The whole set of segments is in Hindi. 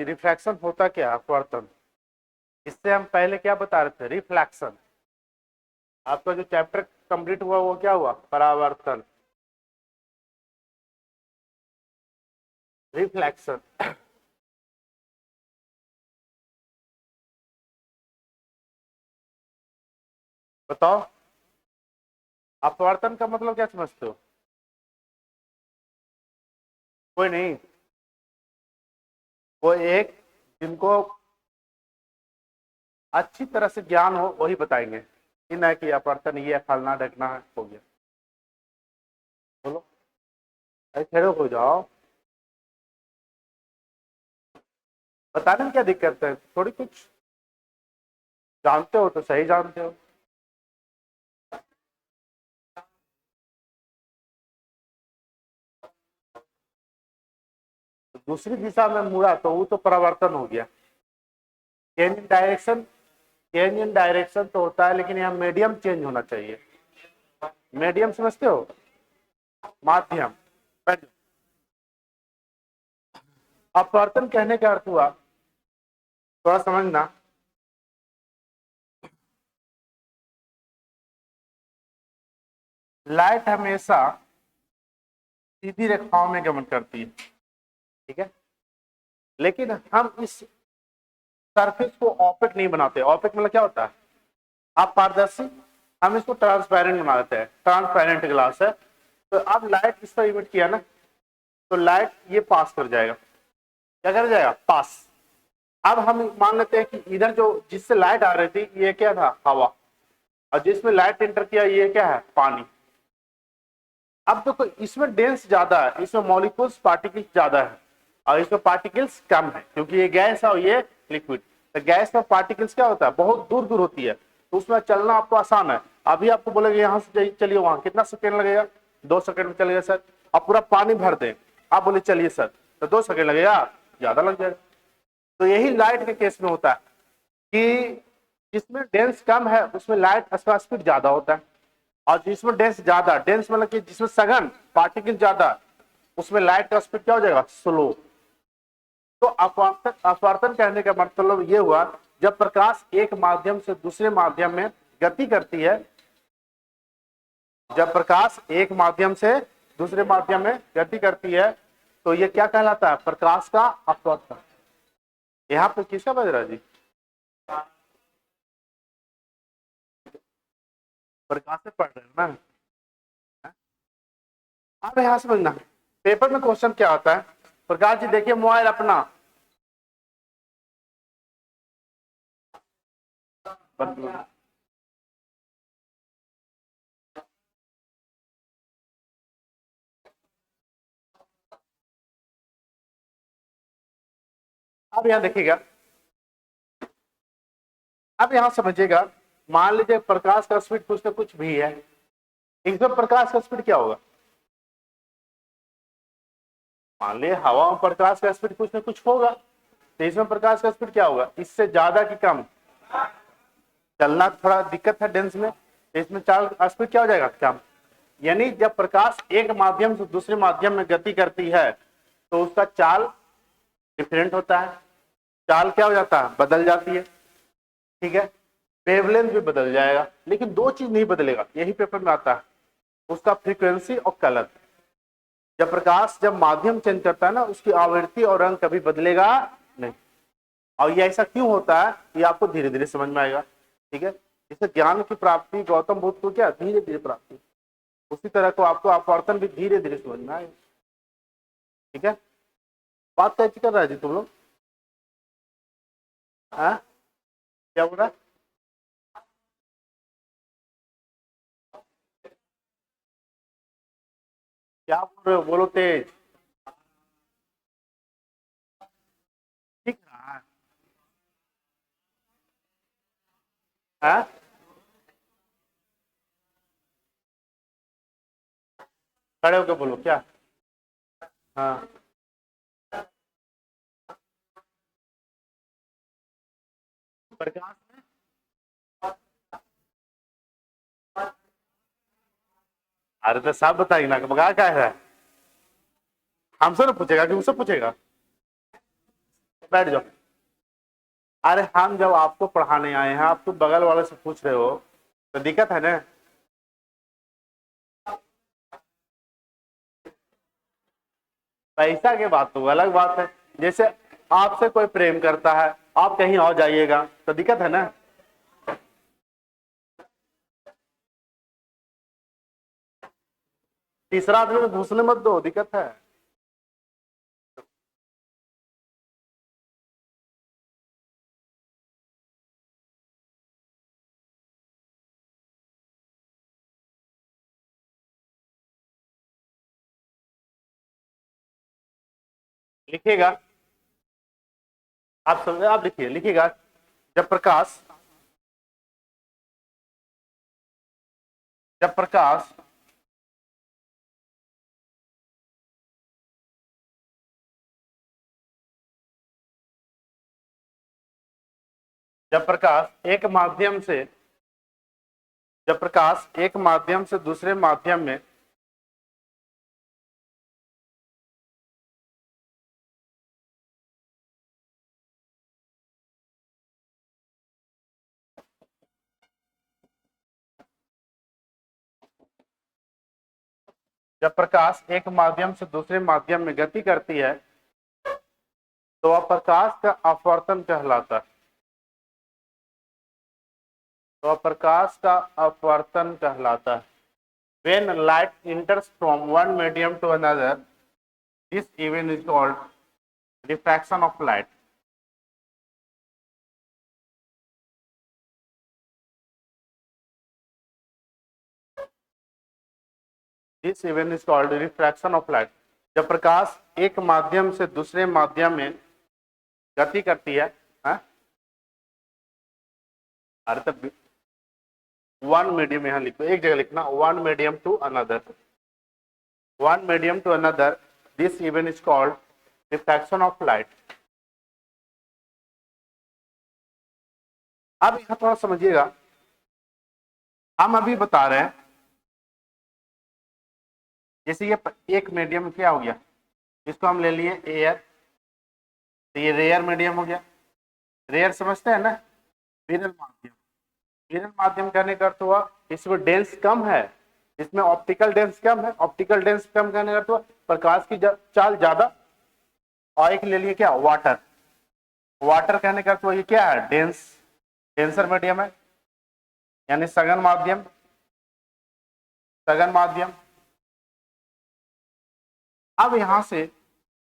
रिफ्रैक्शन होता क्या, अपवर्तन। इससे हम पहले क्या बता रहे थे, रिफ्लेक्शन। आपका जो चैप्टर कंप्लीट हुआ वो क्या हुआ, परावर्तन, रिफ्लेक्शन। बताओ अपवर्तन का मतलब क्या समझते हो। कोई नहीं, वो एक जिनको अच्छी तरह से ज्ञान हो वही बताएंगे, कि ना कि अपवर्तन ये फलना ढकना हो गया। बोलो, अरे खड़े हो जाओ, बताने में क्या दिक्कत है, थोड़ी कुछ जानते हो तो सही जानते हो। तो दूसरी दिशा में मुड़ा तो वो तो परावर्तन हो गया। Change in direction, change in direction तो होता है, लेकिन यहाँ मीडियम चेंज होना चाहिए। मीडियम समझते हो, माध्यम। अपवर्तन कहने का अर्थ हुआ, थोड़ा समझना, लाइट हमेशा सीधी रेखाओं में गमन करती है, ठीक है, लेकिन हम इस सरफेस को ऑपेक नहीं बनाते। ऑपेक मतलब क्या होता है, आप पारदर्शी, हम इसको ट्रांसपेरेंट बना देते हैं। ट्रांसपेरेंट ग्लास है, तो अब लाइट इस पर इमिट किया ना, तो लाइट ये पास कर जाएगा, क्या कर जाएगा, पास। अब हम मान लेते हैं कि इधर जो जिससे लाइट आ रही थी ये क्या था, हवा, और जिसमें लाइट एंटर किया ये क्या है, पानी। अब देखो इसमें डेंस ज्यादा है, इसमें मॉलिक्यूल्स पार्टिकल्स ज्यादा है, और इसमें पार्टिकल्स कम है, क्योंकि ये गैस है और ये लिक्विड। तो गैस में पार्टिकल्स क्या होता है, बहुत दूर दूर होती है, तो उसमें चलना आपको आसान है। अभी आपको बोलेंगे यहाँ से चलिए वहां, कितना सेकेंड लगेगा, 2 सेकेंड में चलेगा सर। अब पूरा पानी भर दे, आप बोले चलिए सर, तो 2 सेकेंड लगेगा, ज्यादा लग जाएगा। तो यही लाइट के केस में होता है कि जिसमें डेंस कम है उसमें लाइट का स्पीड ज्यादा होता है, और जिसमें डेंस ज्यादा, डेंस मतलब कि जिसमें सघन पार्टिकल ज्यादा, उसमें लाइट का स्पीड क्या हो जाएगा, स्लो। तो अपवर्तन, अपवर्तन कहने का मतलब ये हुआ, जब प्रकाश एक माध्यम से दूसरे माध्यम में गति करती है, जब प्रकाश एक माध्यम से दूसरे माध्यम में गति करती है, तो ये क्या कहलाता है, प्रकाश का अपवर्तन। यहाँ पे किसका बज रहा है जी, प्रकाश से पढ़ रहे हैं ना। अब यहाँ समझना, पेपर में क्वेश्चन क्या आता है, प्रकाश जी देखिए मोबाइल अपना बंद। अब यहाँ देखिएगा, अब यहाँ समझिएगा, मान लीजिए प्रकाश का स्पीड कुछ ना कुछ भी है, इसमें प्रकाश का स्पीड क्या होगा, मान लीजिए हवा में प्रकाश का स्पीड कुछ ना कुछ होगा, तो इसमें प्रकाश का स्पीड क्या होगा, इससे ज्यादा कि कम। चलना थोड़ा दिक्कत है डेंस में, तो इसमें चाल स्पीड क्या हो जाएगा, कम। यानी जब प्रकाश एक माध्यम से दूसरे माध्यम में गति करती है तो उसका चाल डिफरेंट होता है, चाल क्या हो जाता है, बदल जाती है, ठीक है, वेवलेंथ भी बदल जाएगा, लेकिन दो चीज नहीं बदलेगा, यही पेपर में आता है, उसका फ्रीक्वेंसी और कलर। जब प्रकाश जब माध्यम चेंज करता है ना, उसकी आवृत्ति और रंग कभी बदलेगा नहीं। और ये ऐसा क्यों होता है, ये आपको धीरे धीरे समझ में आएगा, ठीक है। इससे ज्ञान की प्राप्ति गौतम बुद्ध को क्या धीरे धीरे प्राप्ति, उसी तरह को आपको अपवर्तन भी धीरे धीरे समझ में आएगा, ठीक है। बात कैसी कर रहा है जी तुम लोग, हाँ क्या बोल रहा है, क्या बोल रहे हो, बोलो तेज। ठीक है, हाँ खड़े होकर बोलो क्या, हाँ प्रकाश में, अरे तो साफ बताइए ना, बगा क्या है, हमसे ना पूछेगा कि उससे पूछेगा। बैठ जाओ। अरे हम जब आपको पढ़ाने आए हैं, आप तो बगल वाले से पूछ रहे हो, तो दिक्कत है ना। पैसा की बात तो अलग बात है। जैसे आपसे कोई प्रेम करता है, आप कहीं और जाइएगा तो दिक्कत है ना। तीसरा आदमी में घुसने मत दो, दिक्कत है। लिखिएगा, आप समझे, आप लिखिए, लिखिएगा। जब प्रकाश जब प्रकाश जब प्रकाश एक माध्यम से जब प्रकाश एक माध्यम से दूसरे माध्यम में जब प्रकाश एक माध्यम से दूसरे माध्यम में गति करती है तो वह प्रकाश का अपवर्तन कहलाता है। तो वह प्रकाश का अपवर्तन कहलाता है। When light enters from one medium to another, this event is called diffraction of light. This event is called refraction of light. जब प्रकाश एक माध्यम से दूसरे माध्यम में गति करती है, अरे तब वन मीडियम यहां लिखो, एक जगह लिखना, one medium to another, one medium to another, this event is called refraction of light. अब यहां थोड़ा समझिएगा, हम अभी बता रहे हैं जैसे ये एक मीडियम क्या हो गया, इसको हम ले लिए एयर, तो ये रेयर मीडियम हो गया। रेयर समझते हैं ना, विरल माध्यम। विरल माध्यम कहने का अर्थ हुआ इसमें डेंस कम है, इसमें ऑप्टिकल डेंस कम है। ऑप्टिकल डेंस कम कहने का अर्थ हुआ प्रकाश की चाल ज्यादा। और एक ले लिए क्या, वाटर। वाटर कहने का अर्थ हुआ ये क्या है, डेंस, डेंसर मीडियम है, यानी सघन माध्यम, सघन माध्यम। अब यहां से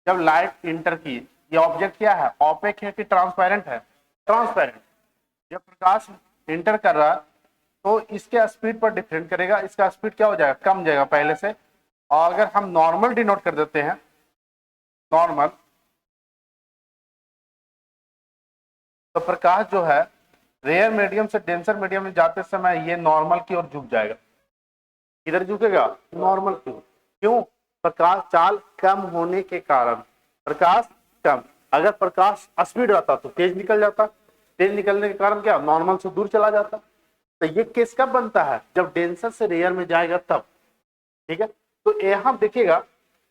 जब लाइट इंटर की, ये ऑब्जेक्ट क्या है, ऑपेक है कि ट्रांसपेरेंट है, ट्रांसपेरेंट। जब प्रकाश इंटर कर रहा तो इसके स्पीड पर डिपेंड करेगा, इसका स्पीड क्या हो जाएगा, कम जाएगा पहले से। और अगर हम नॉर्मल डिनोट कर देते हैं, नॉर्मल, तो प्रकाश जो है रेयर मीडियम से डेंसर मीडियम में जाते समय ये नॉर्मल की ओर झुक जाएगा। किधर झुकेगा, नॉर्मल की ओर। क्यों, प्रकाश चाल कम होने के कारण, प्रकाश कम। अगर प्रकाश स्पीड रहता तो तेज निकल जाता, तेज निकलने के कारण क्या, नॉर्मल से दूर चला जाता। तो ये केस कब बनता है, जब डेंसर से रेयर में जाएगा तब। ठीक है, तो यहां देखिएगा,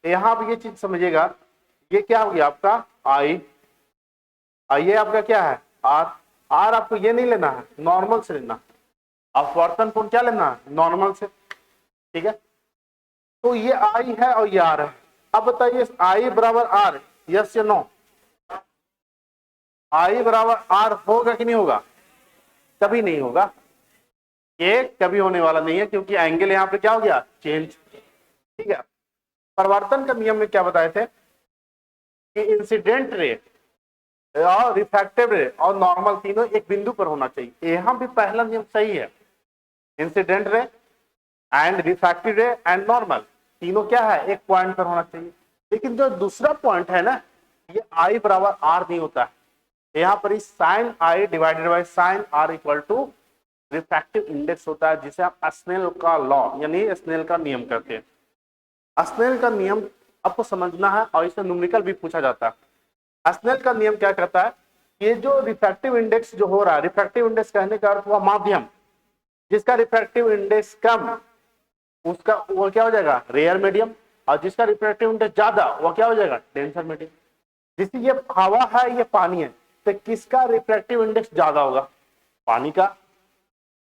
यहां आप ये चीज समझिएगा, ये क्या हो गया आपका आई, ये आपका क्या है आर। आर आपको ये नहीं लेना है, नॉर्मल से लेना, अपवर्तन कोण क्या लेना है, नॉर्मल से। ठीक है, तो ये आई है और ये आर है। अब बताइए आई बराबर आर, यस या नो, आई बराबर आर होगा कि नहीं होगा, कभी नहीं होगा, ये कभी होने वाला नहीं है, क्योंकि एंगल यहां पे क्या हो गया, चेंज। ठीक है, परिवर्तन का नियम में क्या बताए थे कि इंसिडेंट रे और रिफ्रैक्टिव रे और नॉर्मल तीनों एक बिंदु पर होना चाहिए। यहां भी पहला नियम सही है, इंसिडेंट रे एंड रिफ्रैक्टिव रे एंड नॉर्मल तीनों क्या है, एक पॉइंट पर होना चाहिए। लेकिन जो दूसरा पॉइंट है ना, ये आई बराबर आर नहीं होता है, यहाँ पर sine i divided by sine r equal to refractive index होता है, जिसे आप स्नेल का लॉ यानी स्नेल का नियम कहते हैं। स्नेल का नियम आपको समझना है, और इसे न्यूमेरिकल भी पूछा जाता है। स्नेल का नियम क्या कहता है, ये जो रिफ्रैक्टिव इंडेक्स जो हो रहा है, रिफ्रैक्टिव इंडेक्स कहने का अर्थ हुआ माध्यम, जिसका रिफ्रैक्टिव इंडेक्स कम, उसका वो क्या हो जाएगा, रेयर मीडियम, और जिसका रिफ्रैक्टिव इंडेक्स ज्यादा वो क्या हो जाएगा, डेंसर मीडियम। जैसे ये हवा है, ये पानी है, तो किसका रिफ्रैक्टिव इंडेक्स ज्यादा होगा? पानी का।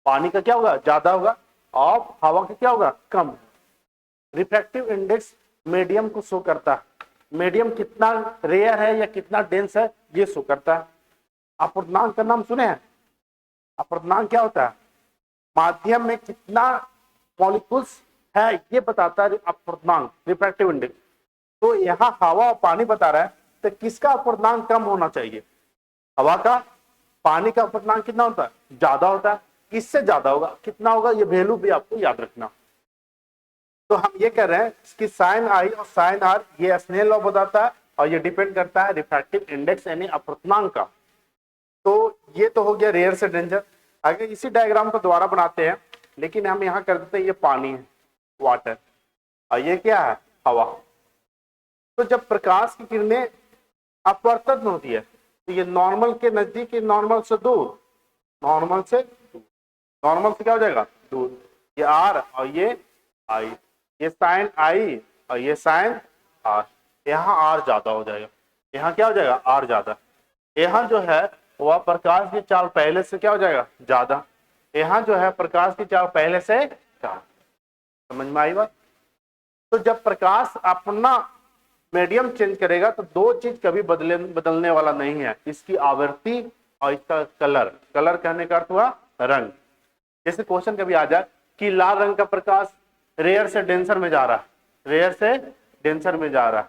पानी का क्या होगा? ज्यादा होगा, और हवा का क्या होगा? कम। रिफ्रैक्टिव इंडेक्स मीडियम को शो करता है। मीडियम कितना रेयर है या कितना डेंस है, ये शो करता है। अपूर्णांक का नाम सुने हैं? अपूर्णांक क्या होता है? माध्यम में कितना मॉलिक्यूल्स है, ये बताता है अपूर्णांक, रिफ्रैक्टिव इंडेक्स। तो यहाँ हवा और पानी बता रहा है, तो किसका अपूर्णांक कम होना चाहिए? हवा का। पानी का अपूर्णांक कितना होता है? ज्यादा होता है। किससे ज्यादा होगा? कितना होगा? ये वैल्यू भी आपको याद रखना। तो हम ये कह रहे हैं कि साइन आई और साइन आर ये स्नेल लॉ बताता है, और ये डिपेंड करता है रिफ्रैक्टिव इंडेक्स यानी अपूर्णांक का। तो ये तो हो गया रेयर से डेंजर। अगर इसी डायग्राम को दोबारा बनाते हैं, लेकिन हम यहाँ कर देते हैं ये पानी है, वाटर, और ये क्या है? हवा। तो जब प्रकाश की किरणें अपवर्तन होती है, तो ये नॉर्मल के नजदीक, नॉर्मल से दूर, नॉर्मल से दूर, नॉर्मल से क्या हो जाएगा? दूर। ये आर और ये आई, ये साइन आई और ये साइन आर। यहाँ आर ज्यादा हो जाएगा, यहाँ क्या हो जाएगा? आर ज्यादा। यहाँ जो है वह प्रकाश की चाल पहले से क्या हो जाएगा? ज्यादा। यहाँ जो है प्रकाश की चाल पहले से कम। समझ में आई बात? तो जब प्रकाश अपना मीडियम चेंज करेगा, तो दो चीज कभी बदलने वाला नहीं है, इसकी आवृत्ति और इसका कलर। कलर कहने का अर्थ हुआ रंग। जैसे क्वेश्चन कभी आ जाए कि लाल रंग का प्रकाश रेयर से डेंसर में जा रहा है, रेयर से डेंसर में जा रहा है,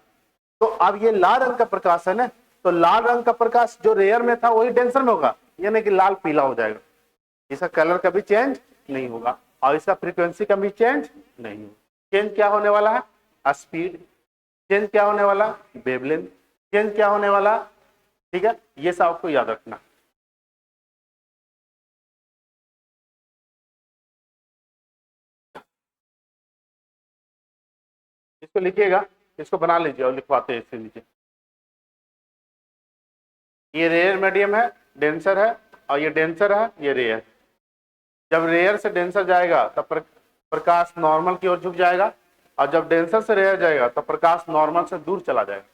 तो अब ये लाल रंग का प्रकाश है ना, तो लाल रंग का प्रकाश जो रेयर में था वही डेंसर में होगा, यानी कि लाल पीला हो जाएगा। इसका कलर कभी चेंज नहीं होगा, और इसका फ्रीक्वेंसी कभी चेंज नहीं होगा। चेंज क्या होने वाला है? स्पीड। चेंज क्या होने वाला? वेवलेंथ। चेंज क्या होने वाला? ठीक है, ये सब आपको याद रखना। इसको लिखिएगा, इसको बना लीजिए और लिखवाते हैं इसके नीचे। ये रेयर मीडियम है, डेंसर है, और ये डेंसर है, ये रेयर। जब रेयर से डेंसर जाएगा तब प्रकाश नॉर्मल की ओर झुक जाएगा, और जब डेंसर से रेयर जाएगा तब प्रकाश नॉर्मल से दूर चला जाएगा।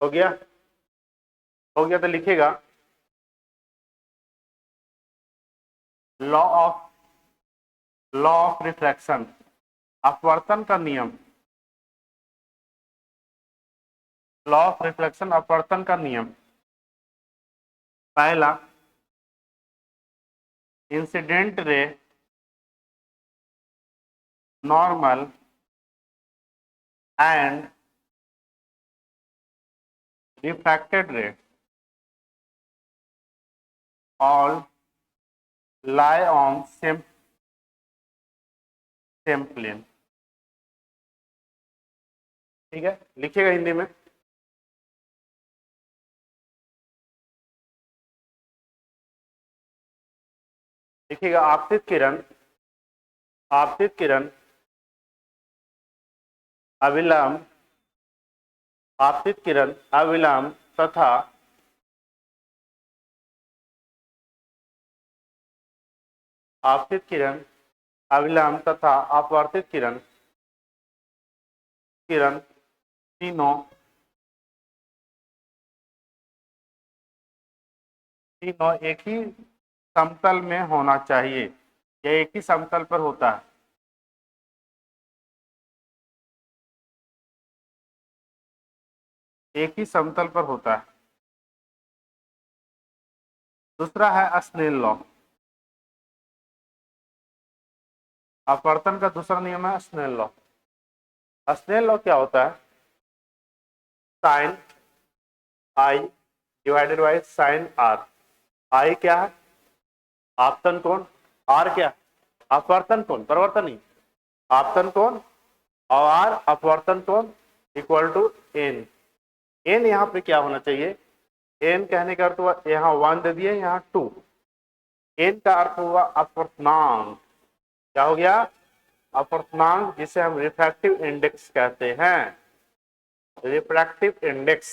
हो गया? हो गया तो लिखिएगा, लॉ ऑफ रिफ्रैक्शन, अपवर्तन का नियम। लॉ ऑफ रिफ्लेक्शन, अपवर्तन का नियम। पहला, incident ray normal and refracted ray all lie on same plane। ठीक है, लिखिएगा हिंदी में। लिखिएगा आपतित किरण अविलंब, आपतित किरण अविलंब तथा आपतित किरण अविलंब तथा अपवर्तित किरण तीनों एक ही समतल में होना चाहिए। यह एक ही समतल पर होता है। एक ही समतल पर होता है। दूसरा है स्नेल लॉ। अपवर्तन का दूसरा नियम है स्नेल लॉ। स्नेल लॉ क्या होता है? Sine i divided by sine r. I क्या है? आपतन कोण। आर क्या? अपवर्तन कोण, परिवर्तन नहीं, आपतन कोण। और आर अपवर्तन कोण इक्वल टू एन। एन यहाँ पे क्या होना चाहिए? एन कहने का अर्थ हुआ यहाँ 1 दे दिए, यहाँ 2। एन का अर्थ हुआ अपवर्तनांक। क्या हो गया? अपवर्तनांक, जिसे हम रिफ्रैक्टिव इंडेक्स कहते हैं। रिफ्रैक्टिव इंडेक्स,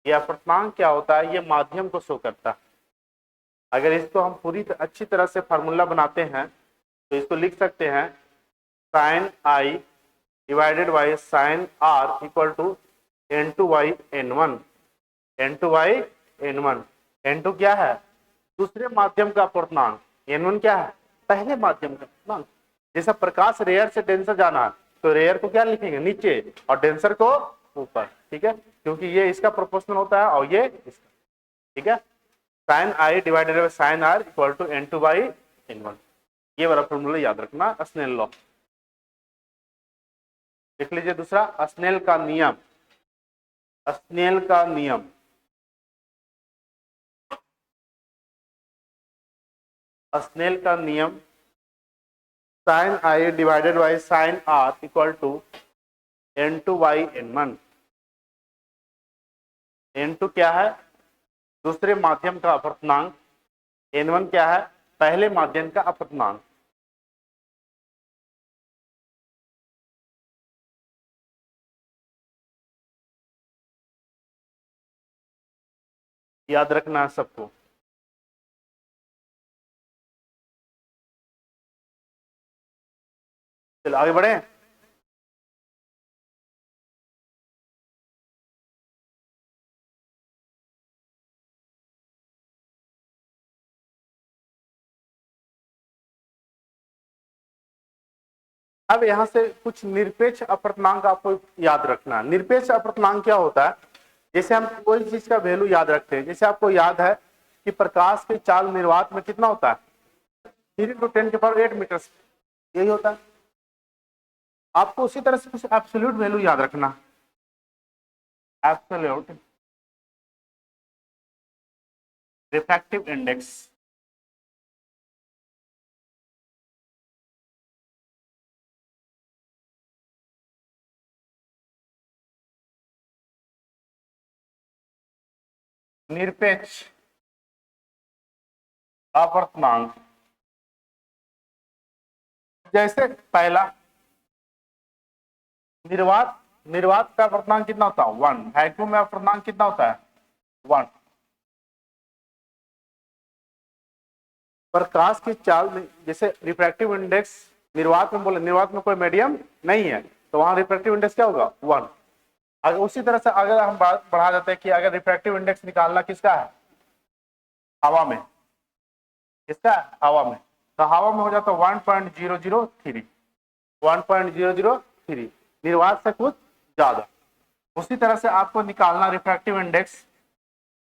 ये अपवर्तनांक क्या होता है? ये माध्यम को शो करता है। अगर इसको हम पूरी अच्छी तरह से फार्मूला बनाते हैं तो इसको लिख सकते हैं sine i divided by sine r equal to n2 by n1। n2 by n1। n2 क्या है? दूसरे माध्यम का अपवर्तनांक। n1 क्या है? पहले माध्यम का अपवर्तनांक। जैसा प्रकाश रेयर से डेंसर जाना है तो रेयर को क्या लिखेंगे? नीचे, और डेंसर को ऊपर। ठीक है, क्योंकि ये इसका प्रोपोर्शनल होता है और ये इसका। ठीक है, sine i divided by sine r equal to n2 by n1। ये वाला फॉर्मूला याद रखना, स्नेल लॉ। लिख लीजिए दूसरा, स्नेल का नियम। स्नेल का नियम, स्नेल का नियम sine i divided by sine r equal to n2 by n1। n2 क्या है? दूसरे माध्यम का अपवर्तनांक। n1 क्या है? पहले माध्यम का अपवर्तनांक। याद रखना है सबको। चलो आगे बढ़े। अब यहां से कुछ निरपेक्ष अपवर्तनांक आपको याद रखना है। निरपेक्ष अपवर्तनांक क्या होता है? जैसे हम कोई चीज का वैल्यू याद रखते हैं, जैसे आपको याद है कि प्रकाश की चाल निर्वात में कितना होता है? 3 × 10⁸ मीटर, यही होता है। आपको उसी तरह से कुछ एब्सोल्यूट वैल्यू याद रखना। Absolute refractive index. निरपेक्ष अपवर्तनांक, जैसे पहला निर्वात, निर्वात का अपवर्तनांक कितना होता है? 1। वैक्यूम में अपवर्तनांक कितना होता है? 1। प्रकाश की चाल, जैसे रिफ्रैक्टिव इंडेक्स निर्वात में बोले, निर्वात में कोई मीडियम नहीं है तो वहां रिफ्रैक्टिव इंडेक्स क्या होगा? 1। अगर उसी तरह से अगर हम बात बढ़ा देते हैं कि अगर रिफ्रैक्टिव इंडेक्स निकालना किसका है? हवा में। किसका है? हवा में। तो हवा में हो जाता है 1.003। 1.003 निर्वात से कुछ ज्यादा। उसी तरह से आपको निकालना रिफ्रैक्टिव इंडेक्स,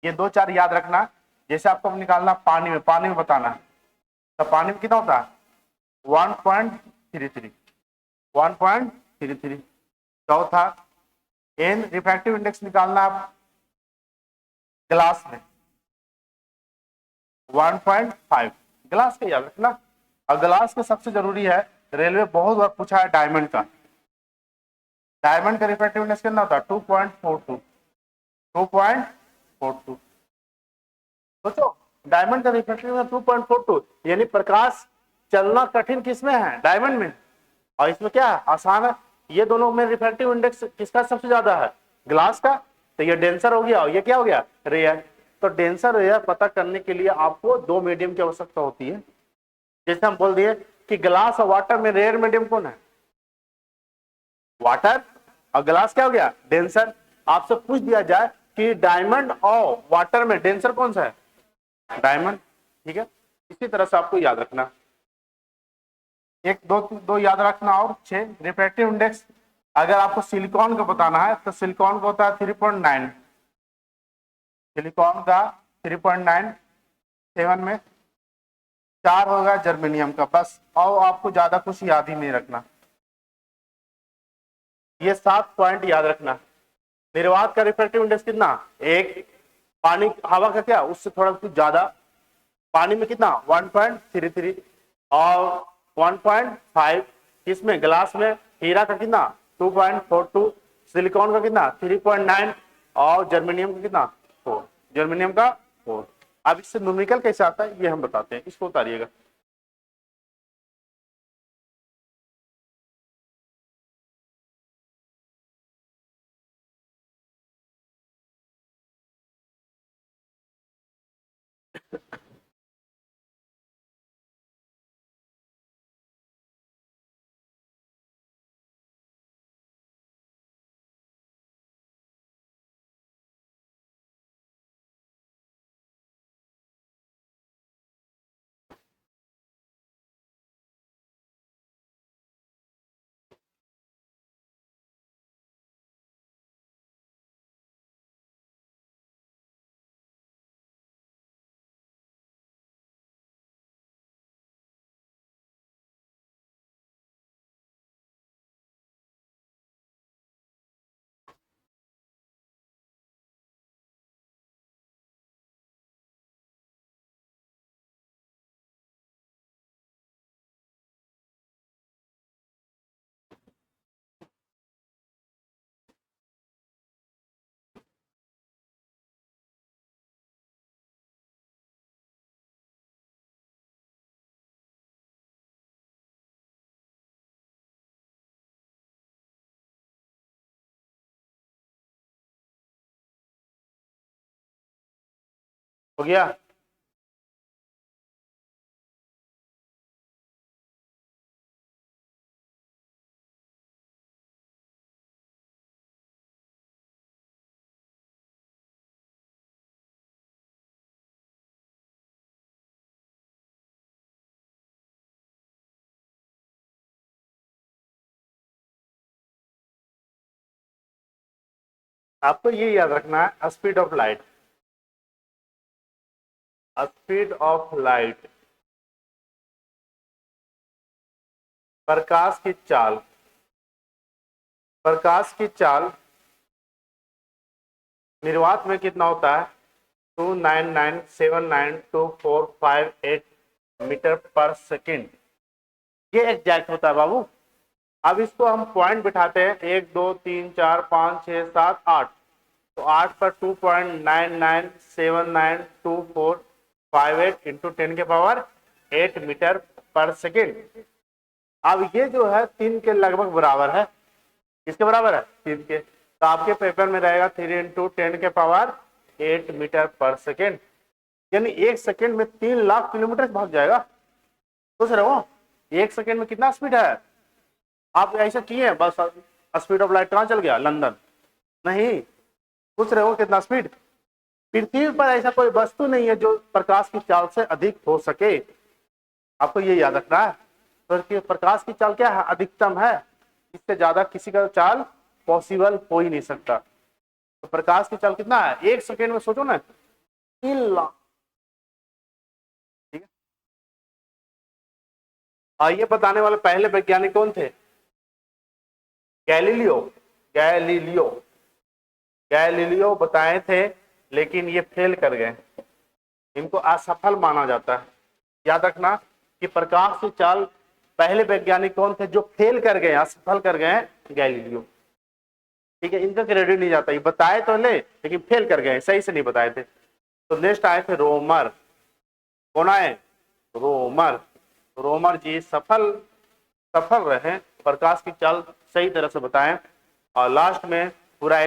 ये 2-4 याद रखना। जैसे आपको निकालना पानी में, पानी में बताना है तो पानी में कितना होता है? 1. 1.33, 1.33। चौथा, एन रिफ्रैक्टिव इंडेक्स निकालना आप ग्लास में 1.5, ग्लास का याद रखना। और ग्लास का सबसे जरूरी है, रेलवे बहुत बार पूछा है डायमंड का, डायमंड का रिफ्रैक्टिव इंडेक्स कितना होता है 2.42, 2.42। सोचो डायमंड का रिफ्रैक्टिव इंडेक्स 2.42, यानी प्रकाश चलना कठिन किसमें है, डायमंड में। और इसमें क्या है, आसान है। ये दोनों में रिफ्रैक्टिव इंडेक्स किसका सबसे ज्यादा है, ग्लास का। तो ये डेंसर हो गया और ये क्या हो गया, रेयर। तो डेंसर रेयर पता करने के लिए आपको दो मीडियम की आवश्यकता होती है। जैसे हम बोल दिए कि ग्लास और वाटर में रेयर मीडियम कौन है, वाटर, और ग्लास क्या हो गया, डेंसर। आपसे पूछ दिया जाए कि डायमंड और वाटर में डेंसर कौन सा है, डायमंड। ठीक है, इसी तरह से आपको याद रखना। एक दो दो याद रखना। और 6 रिफ्रैक्टिव इंडेक्स अगर आपको सिलिकॉन का बताना है तो सिलिकॉन का होता है 3.9, सिलिकॉन का 3.9, 7 में 4 होगा जर्मेनियम का, बस। और आपको ज्यादा कुछ याद ही नहीं रखना, ये 7 पॉइंट याद रखना। निर्वात का रिफ्रैक्टिव इंडेक्स कितना, 1। पानी हवा का क्या, उससे थोड़ा कुछ ज्यादा। पानी में कितना 1.33 और 1.5 किसमें, ग्लास में। हीरा का कितना 2.42, सिलिकॉन का कितना 3.9 और जर्मेनियम का कितना 4, जर्मेनियम का 4। अब इससे न्यूमेरिकल कैसे आता है ये हम बताते हैं, इसको उतारिएगा। हो गया। आपको ये याद रखना है, speed of light, speed of light, प्रकाश की चाल, प्रकाश की चाल निर्वात में कितना होता है 299792458 मीटर पर सेकेंड। ये एग्जैक्ट होता है बाबू। अब इसको हम पॉइंट बिठाते हैं, 1 2 3 4 5 6 7 8, तो 8 पर 2.99792458 इंटू 10 के पावर 8 मीटर पर सेकेंड। अब ये जो है 3 के लगभग बराबर है, किसके बराबर है, 3 के। तो आपके पेपर में रहेगा 3 इंटू 10 के पावर 8 मीटर पर सेकेंड, यानी 1 सेकेंड में 3 लाख किलोमीटर भाग जाएगा। सोच रहे हो 1 सेकेंड में कितना स्पीड है। आप ऐसा किए बस, स्पीड ऑफ लाइट कहाँ चल गया, लंदन, नहीं। पूछ रहे हो कितना स्पीड। पृथ्वी पर ऐसा कोई वस्तु नहीं है जो प्रकाश की चाल से अधिक हो सके, आपको ये याद रखना है। तो प्रकाश की चाल क्या है, अधिकतम है, इससे ज्यादा किसी का चाल पॉसिबल हो ही नहीं सकता। तो प्रकाश की चाल कितना है, 1 सेकेंड में सोचो ना 3 लाख। ठीक है, और ये बताने वाले पहले वैज्ञानिक कौन थे? गैलीलियो। गैलीलियो गैलीलियो बताए थे, लेकिन ये फेल कर गए, इनको असफल माना जाता है। याद रखना कि प्रकाश की चाल पहले वैज्ञानिक कौन थे जो फेल कर गए, असफल कर गए? गैलीलियो। ठीक है, इनका क्रेडिट नहीं जाता, ये बताए तो ले लेकिन फेल कर गए, सही से नहीं बताए थे। तो नेक्स्ट आए थे रोमर। कौन आए? रोमर। रोमर जी सफल रहे, प्रकाश की चाल सही तरह से बताएं। और लास्ट में पूरा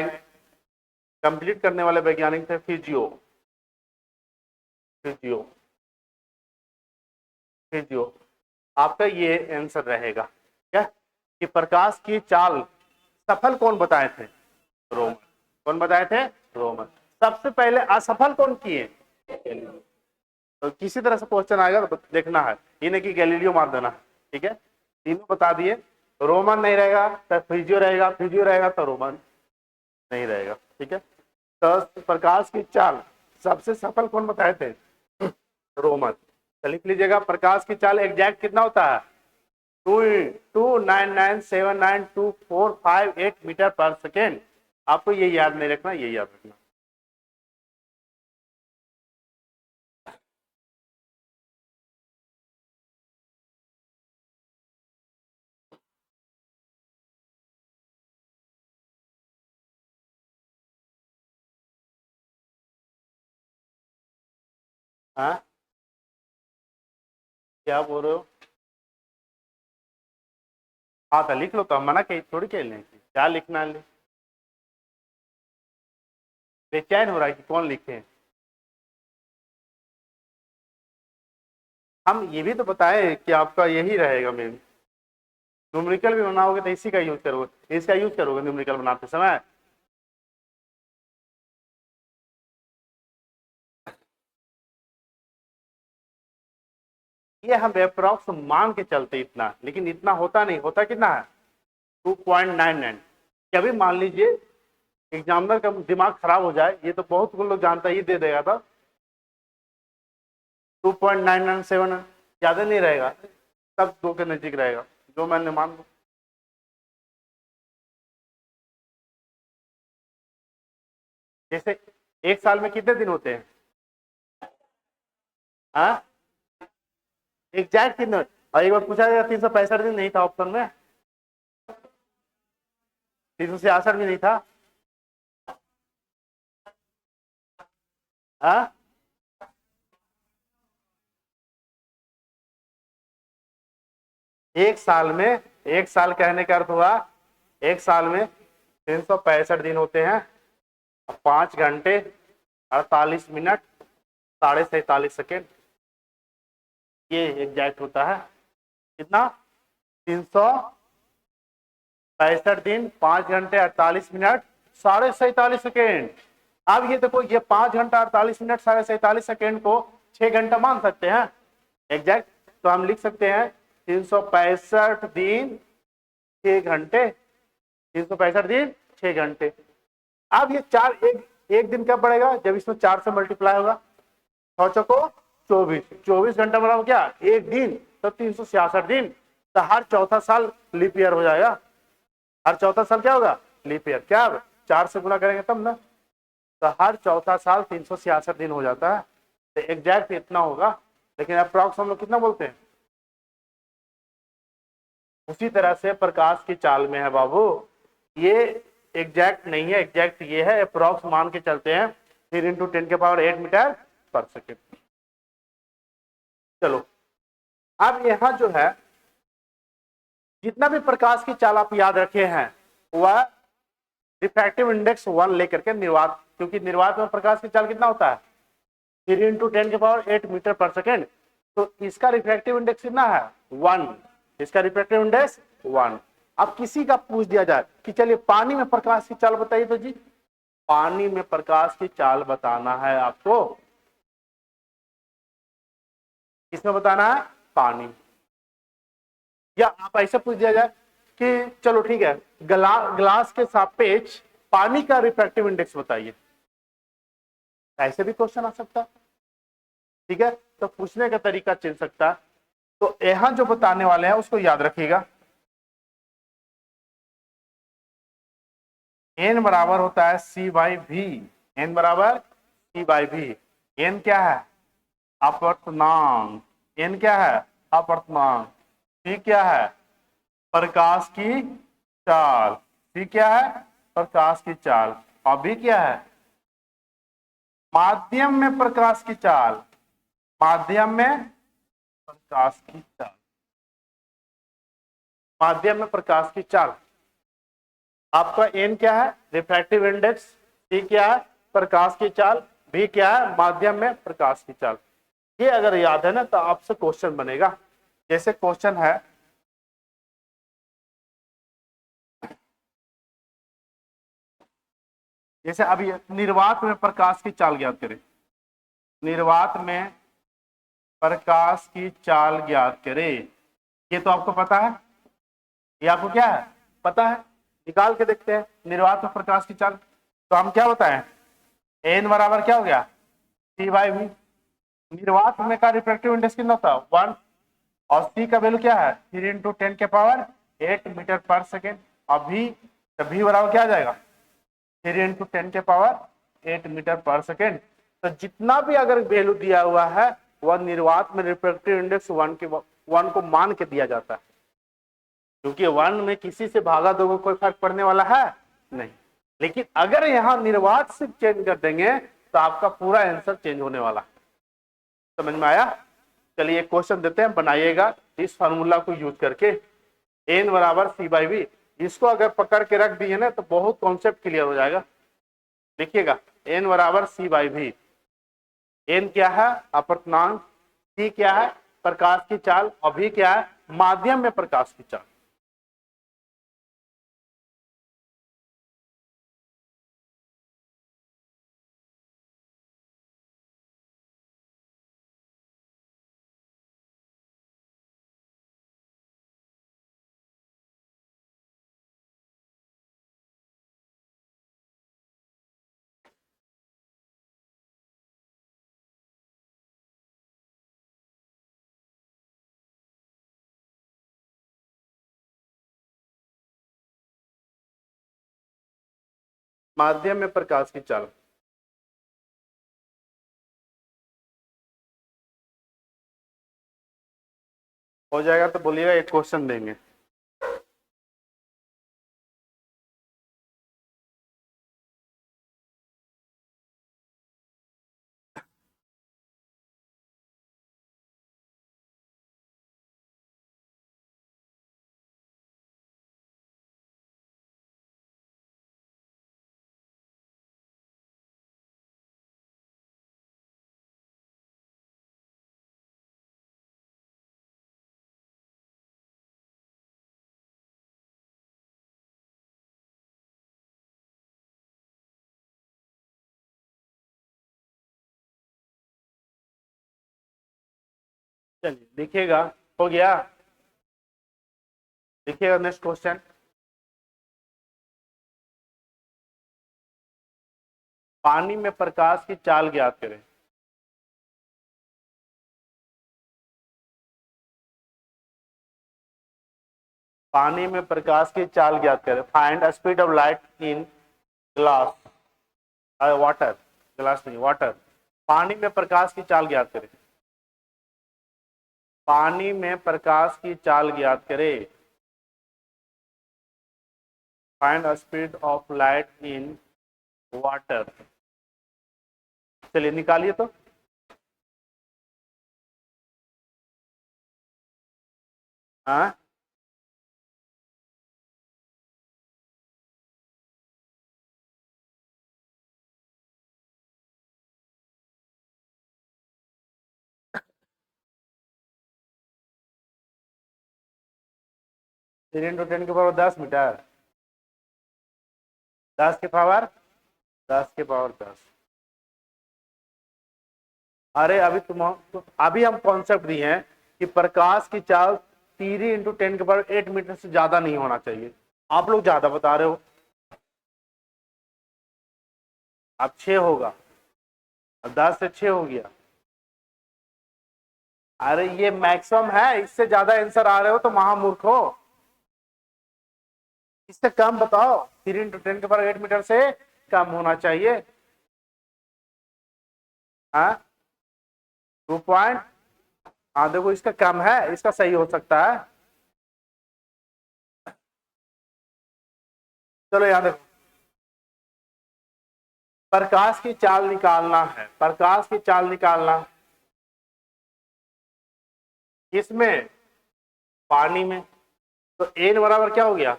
कंप्लीट करने वाले वैज्ञानिक थे फिजियो। फिजियो फिजियो आपका ये आंसर रहेगा क्या, कि प्रकाश की चाल सफल कौन बताए थे? रोमर। कौन बताए थे? रोमर। सबसे पहले असफल कौन किए? तो किसी तरह से क्वेश्चन आएगा तो देखना है, ये नहीं कि गैलीलियो मार देना। ठीक है, तीनों बता दिए। रोमन नहीं रहेगा तो फिजियो रहेगा, फिजियो रहेगा तो रोमन नहीं रहेगा। ठीक है, तो प्रकाश की चाल सबसे सफल कौन बताए थे? रोमन। तो लिख लीजिएगा, प्रकाश की चाल एग्जैक्ट कितना होता है? 299792458 मीटर पर सेकेंड। आपको ये याद नहीं रखना, ये याद रखना। हाँ, क्या बोल रहे हो? हाँ तो लिख लो, तो हम मना कहीं थोड़ी कह लें, क्या लिखना है? बेचैन हो रहा है कि कौन लिखे? हम ये भी तो बताए कि आपका यही रहेगा मेन। न्यूमेरिकल भी बनाओगे तो इसी का यूज करोगे, इसका यूज करोगे न्यूमेरिकल बनाते समय। ये हम अप्रोक्स मान के चलते इतना, लेकिन इतना होता नहीं, होता कितना है? 2.99। कभी मान लीजिए एग्जामिनर का दिमाग खराब हो जाए, ये तो बहुत लोग जानता ही दे देगा, था 2.997 ज्यादा नहीं रहेगा, सब 2 के नजदीक रहेगा, जो मैंने मान लो। जैसे एक साल में कितने दिन होते हैं? हाँ, एग्जैक्ट कितने? और एक बार पूछा गया 365 दिन नहीं था ऑप्शन में, 366 भी नहीं था। हाँ, एक साल में, एक साल कहने का अर्थ हुआ एक साल में 365 दिन होते हैं, 5 घंटे 48 मिनट 47.5 सेकेंड, ये एग्जैक्ट होता है। कितना? 365 दिन 5 घंटे 48 मिनट 47.5 सेकेंड। अब ये देखो, ये 5 घंटा 48 मिनट 47.5 सेकेंड को 6 घंटा मान सकते हैं एग्जैक्ट, तो हम लिख सकते हैं 365 दिन 6 घंटे, 365 दिन 6 घंटे। अब ये चार, एक दिन कब बढ़ेगा? जब इसमें 4 से मल्टीप्लाई होगा। 6 चौको 24, 24 घंटा बराबर क्या? एक दिन, तो 366 दिन। तो हर चौथा साल लीप ईयर हो जाएगा, हर चौथा साल क्या होगा? Leap year. क्या 4 से गुना करेंगे तब ना, तो हर चौथा साल 366 दिन हो जाता है। तो एग्जैक्ट इतना होगा, लेकिन अप्रॉक्स हम लोग कितना बोलते हैं? उसी तरह से प्रकाश की चाल में है बाबू, ये एग्जैक्ट नहीं है, एग्जैक्ट ये है, अप्रॉक्स मान के चलते हैं 3 × 10⁸ मीटर पर सेकेंड। चलो, अब यहां जो है जितना भी प्रकाश की चाल आप याद रखे हैं वह रिफ्रैक्टिव इंडेक्स 1 लेकर के निर्वात, क्योंकि निर्वात में प्रकाश की चाल कितना होता है? 3 × 10⁸ मीटर पर सेकेंड। तो इसका रिफ्रैक्टिव इंडेक्स कितना है? 1। इसका रिफ्रैक्टिव इंडेक्स 1। अब किसी का पूछ दिया जाए कि चलिए पानी में प्रकाश की चाल बताइए, तो जी पानी में प्रकाश की चाल बताना है आपको, किसमें बताना है? पानी। या आप ऐसे पूछ दिया जाए कि चलो ठीक है, ग्लास के सापेक्ष पानी का रिफ्रैक्टिव इंडेक्स बताइए, ऐसे भी क्वेश्चन आ सकता है। ठीक है, तो पूछने का तरीका चल सकता है। तो यहां जो बताने वाले हैं उसको याद रखिएगा। एन बराबर होता है सी बाई वी। एन बराबर सी बाई वी। एन क्या है? अपवर्तनांक। एन क्या है? अपवर्तनांक। सी क्या है? प्रकाश की चाल। सी क्या है? प्रकाश की चाल। और बी क्या है? माध्यम में प्रकाश की चाल। माध्यम में प्रकाश की चाल। माध्यम में प्रकाश की चाल। आपका एन क्या है? Refractive index. सी क्या है? प्रकाश की चाल। बी क्या है? माध्यम में प्रकाश की चाल। ये अगर याद है ना तो आपसे क्वेश्चन बनेगा। जैसे क्वेश्चन है, जैसे अभी निर्वात में प्रकाश की चाल ज्ञात करें। निर्वात में प्रकाश की चाल ज्ञात करें। ये तो आपको पता है। ये आपको क्या है? पता है। निकाल के देखते हैं निर्वात में प्रकाश की चाल। तो हम क्या बताएं? एन बराबर क्या हो गया? सी बाई वी। निर्वात में का रिफ्रैक्टिव इंडेक्स कितना होता है? 1। और सी का वैल्यू क्या है? 3 इंटू 10 के पावर 8 मीटर पर सेकेंड। अभी भी बराबर क्या आ जाएगा? 3 इंटू 10 के पावर 8 मीटर पर सेकेंड। तो जितना भी अगर वैल्यू दिया हुआ है वह निर्वात में रिफ्रैक्टिव इंडेक्स 1 को मान के दिया जाता है, क्योंकि 1 में किसी से भागा दोगे कोई फर्क पड़ने वाला है नहीं। लेकिन अगर यहां निर्वात से चेंज कर देंगे तो आपका पूरा आंसर चेंज होने वाला। समझ में आया? चलिए एक क्वेश्चन देते हैं, बनाइएगा इस फार्मूला को यूज करके। एन बराबर सी बाई वी। इसको अगर पकड़ के रख दिए ना तो बहुत कॉन्सेप्ट क्लियर हो जाएगा। देखिएगा, एन बराबर सी बाई वी। एन क्या है? अपवर्तनांक। सी क्या है? प्रकाश की चाल। और भी क्या है? माध्यम में प्रकाश की चाल। माध्यम में प्रकाश की चाल। हो जाएगा तो बोलिएगा, एक क्वेश्चन देंगे। चलिए देखिएगा, हो गया। देखिएगा नेक्स्ट क्वेश्चन। पानी में प्रकाश की चाल ज्ञात करें। पानी में प्रकाश की चाल ज्ञात करें। Find speed of light in glass. Water. Glass नहीं, वाटर। पानी में प्रकाश की चाल ज्ञात करें। पानी में प्रकाश की चाल ज्ञात करें। Find speed of light in water. चलिए निकालिए तो। हाँ, 3 इंटू 10 के पावर 10 मीटर। 10 के पावर 10। अरे अभी हम कॉन्सेप्ट दिए हैं कि प्रकाश की चाल 3 इंटू 10 के पावर 8 मीटर से ज्यादा नहीं होना चाहिए। आप लोग ज्यादा बता रहे हो। अब 6 होगा। अब 10 से 6 हो गया। अरे ये मैक्सिमम है, इससे ज्यादा आंसर आ रहे हो तो महामूर्ख हो। इससे कम बताओ, 3 × 10⁸ से कम होना चाहिए। हाँ 2 पॉइंट, हाँ देखो इसका कम है, इसका सही हो सकता है। चलो याद रखो, प्रकाश की चाल निकालना है, प्रकाश की चाल निकालना किसमें, पानी में। तो एन बराबर क्या हो गया,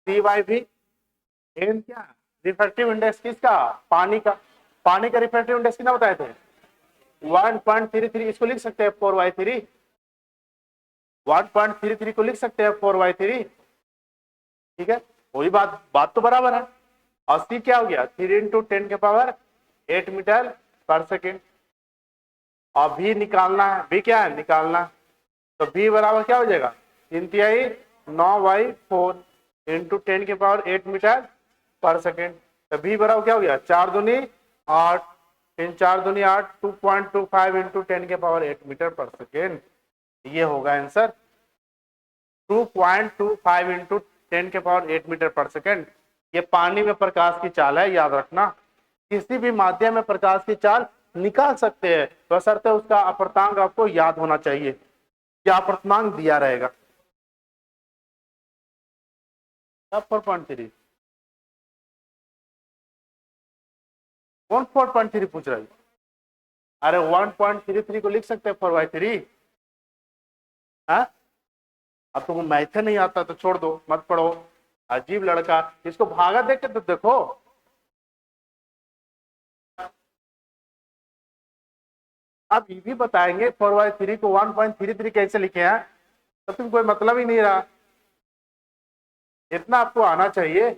C/V। एन क्या, रिफ्रैक्टिव इंडेक्स किसका, पानी का। पानी का रिफ्रैक्टिव इंडेक्स कितना बताए थे, 1.33। इसको लिख सकते हैं 4/3, 1.33 को लिख सकते हैं 4/3। ठीक है, वही बात तो बराबर है। और सी क्या हो गया, 3 × 10⁸ मीटर/सेकेंड। और भी निकालना है, भी क्या है निकालना, तो भी बराबर क्या हो जाएगा, 3 × 9/4 इंटू 10⁸ मीटर/सेकेंड। तो भी बराबर क्या हो गया, 4 दूनी 8, 3 4 दूनी 8, 2.25 इंटू 10⁸ मीटर/सेकेंड। ये होगा आंसर, 2.25 इंटू 10⁸ मीटर/सेकेंड। ये पानी में प्रकाश की चाल है, याद रखना। किसी भी माध्यम में प्रकाश की चाल निकाल सकते हैं, बशर्ते उसका अपर्तांक आपको याद होना चाहिए, क्या अपर्तांक दिया रहेगा। 4.3, कौन 4.3 पूछ रहा है। अरे 1.33 को लिख सकते हैं 4/3। हाँ, अब तुमको मैथ नहीं आता तो छोड़ दो, मत पढ़ो। अजीब लड़का, इसको भागा देख के तो देखो। अब ये भी बताएंगे 4/3 को 1.33 कैसे लिखे हैं, तो तुम कोई मतलब ही नहीं रहा। इतना आपको आना चाहिए।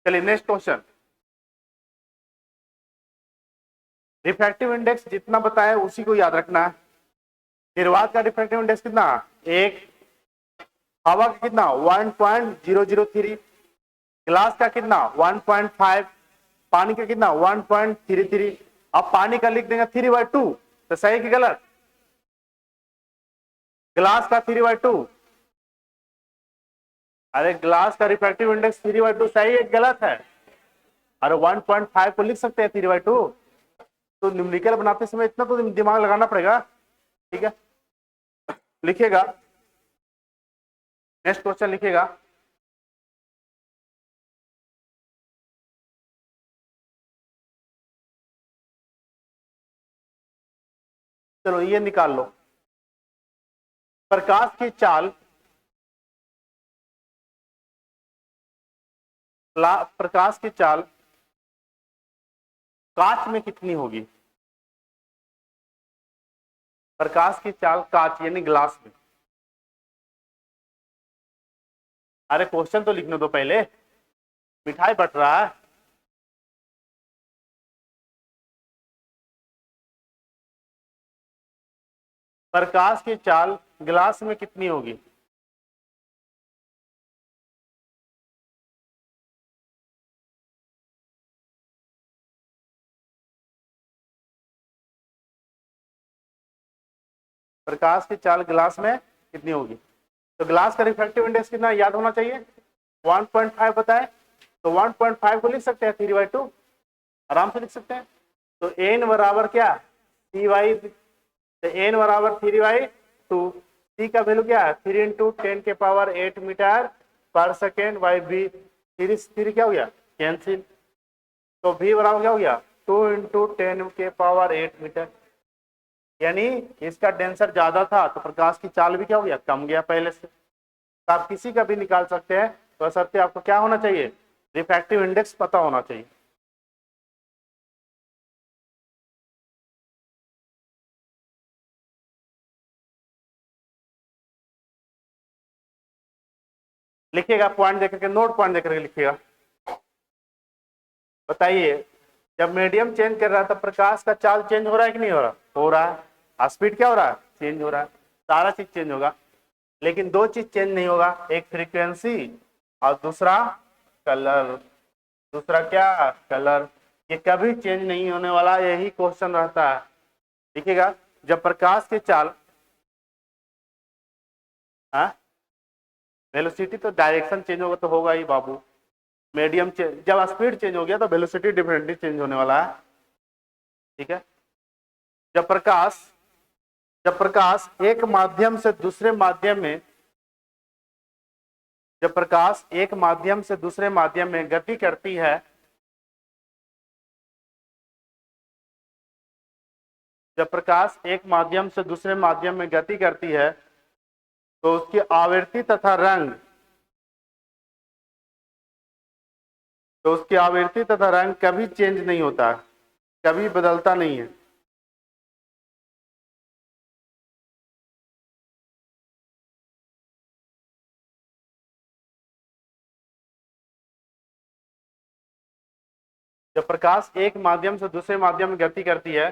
चलिए नेक्स्ट क्वेश्चन। रिफ्रैक्टिव इंडेक्स जितना बताया उसी को याद रखना है। निर्वात का रिफ्रैक्टिव इंडेक्स कितना, 1। हवा का कितना, 1.003। ग्लास का कितना, 1.5। पानी का कितना, 1.33। अब पानी का लिख देंगे 3/2, तो सही कि गलत, ग्लास का 3/2। अरे ग्लास का रिफ्रैक्टिव इंडेक्स 3/2 सही है गलत है, अरे 1.5 को लिख सकते हैं 3/2। तो न्यूमेरिकल बनाते समय इतना तो दिमाग लगाना पड़ेगा। ठीक है, लिखिएगा, नेक्स्ट क्वेश्चन लिखिएगा। चलो ये निकाल लो, प्रकाश की चाल, प्रकाश की चाल कांच में कितनी होगी। प्रकाश की चाल कांच यानी ग्लास में। अरे क्वेश्चन तो लिखने दो पहले, मिठाई बट रहा है। प्रकाश की चाल ग्लास में कितनी होगी। प्रकाश की चाल ग्लास में कितनी होगी, तो ग्लास का रिफ्रैक्टिव इंडेक्स कितना याद होना चाहिए, 1.5 बताए, तो 1.5 को लिख सकते हैं 3/2, आराम से लिख सकते हैं। तो एन बराबर क्या, C/, तो एन बराबर 3/2। सी का वैल्यू क्या है, 3 × 10⁸ मीटर/सेकेंड बाई बी। 3 क्या हो गया, कैंसिल। तो भी बराबर क्या हो गया, 2 × 10⁸ मीटर। यानी इसका डेंसर ज्यादा था तो प्रकाश की चाल भी क्या हो गया, कम गया पहले से। तो आप किसी का भी निकाल सकते हैं, तो बशर्ते आपको क्या होना चाहिए, रिफ्रैक्टिव इंडेक्स पता होना चाहिए। लिखिएगा पॉइंट देकर के, नोट पॉइंट देकर के लिखिएगा। बताइए, जब मीडियम चेंज कर रहा है तो प्रकाश का चाल चेंज हो रहा है कि नहीं हो रहा, हो रहा है। स्पीड क्या हो रहा है, चेंज हो रहा है, सारा चीज चेंज होगा। लेकिन दो चीज चेंज नहीं होगा, एक फ्रीक्वेंसी और दूसरा कलर, दूसरा क्या, कलर। ये कभी चेंज नहीं होने वाला, यही क्वेश्चन रहता है। देखिएगा, जब प्रकाश की चाल, वेलोसिटी तो डायरेक्शन चेंज होगा तो होगा ही बाबू, मीडियम चेंज, जब स्पीड चेंज हो गया तो वेलोसिटी डिफरेंटली चेंज होने वाला है। ठीक है, जब प्रकाश जब प्रकाश एक माध्यम से दूसरे माध्यम में जब प्रकाश एक माध्यम से दूसरे माध्यम में गति करती है, जब प्रकाश एक माध्यम से दूसरे माध्यम में गति करती है तो उसकी आवृत्ति तथा रंग कभी चेंज नहीं होता, कभी बदलता नहीं है। जब प्रकाश एक माध्यम से दूसरे माध्यम में गति करती है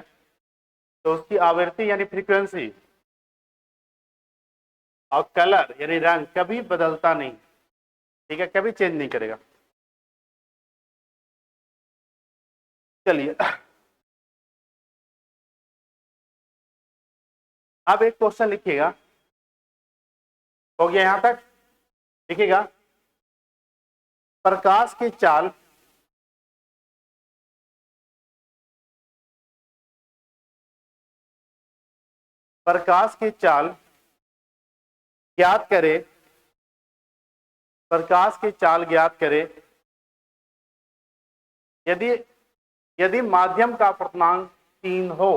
तो उसकी आवृत्ति यानी फ्रीक्वेंसी और कलर यानी रंग कभी बदलता नहीं। ठीक है, कभी चेंज नहीं करेगा। चलिए, अब एक क्वेश्चन लिखिएगा, हो गया यहां तक। लिखिएगा, प्रकाश की चाल ज्ञात करे, प्रकाश की चाल ज्ञात करे यदि यदि माध्यम का अपर्तनांक 3 हो।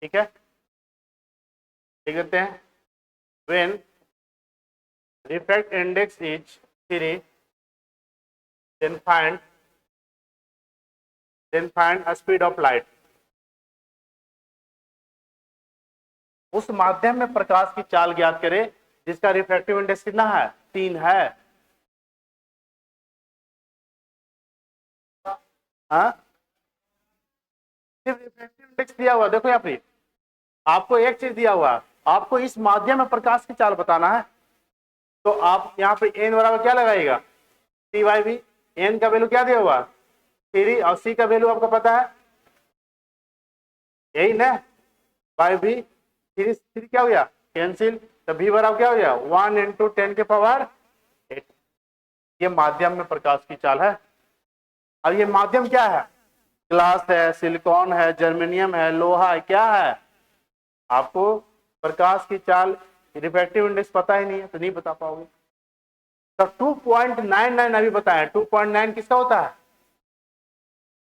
ठीक है, लिख देते हैं, when refract index is 3 then find a speed of light। उस माध्यम में प्रकाश की चाल ज्ञात करे जिसका रिफ्रैक्टिव इंडेक्स कितना है, 3 है। हाँ, सिर्फ रिफ्रैक्टिव इंडेक्स दिया हुआ, देखो यहाँ पे आपको एक चीज दिया हुआ, आपको इस माध्यम में प्रकाश की चाल बताना है, तो आप यहाँ पे एन बराबर क्या लगाएगा, सी बाई वी। एन का वैल्यू क्या दिया हुआ, 3, और सी का वैल्यू आपको पता है यही ना, बाई वी। 3 क्या हो गया, कैंसिल, तो वी बराबर क्या हो गया, 1 इंटू 10 के पावर 8। ये माध्यम में प्रकाश की चाल है। अब ये माध्यम क्या है, ग्लास है, सिलिकॉन है, जर्मेनियम है, लोहा है, क्या है, आपको प्रकाश की चाल रिफ्रैक्टिव इंडेक्स पता ही नहीं है तो नहीं बता पाओगे। तो 2.99 अभी बताया, 2.9 किसका होता है,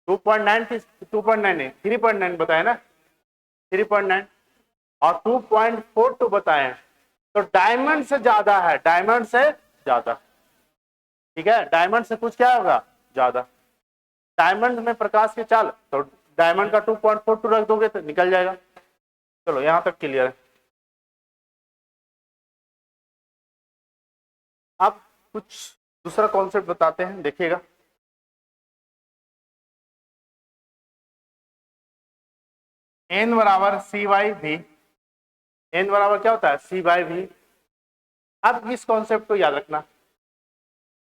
2.9 किस, 2.9 नहीं 3.9 बताया ना, 3.9 और 2.42 बताए, तो डायमंड से ज्यादा है, डायमंड से ज्यादा। ठीक है, डायमंड से कुछ क्या होगा, ज्यादा। डायमंड में प्रकाश की चाल, तो डायमंड का 2.42 रख दोगे तो निकल जाएगा। चलो यहां तक क्लियर है। अब कुछ दूसरा कॉन्सेप्ट बताते हैं, देखिएगा। एन बराबर सी बाई वी, एन बराबर क्या होता है, सी बाई वी। अब इस कॉन्सेप्ट को याद रखना,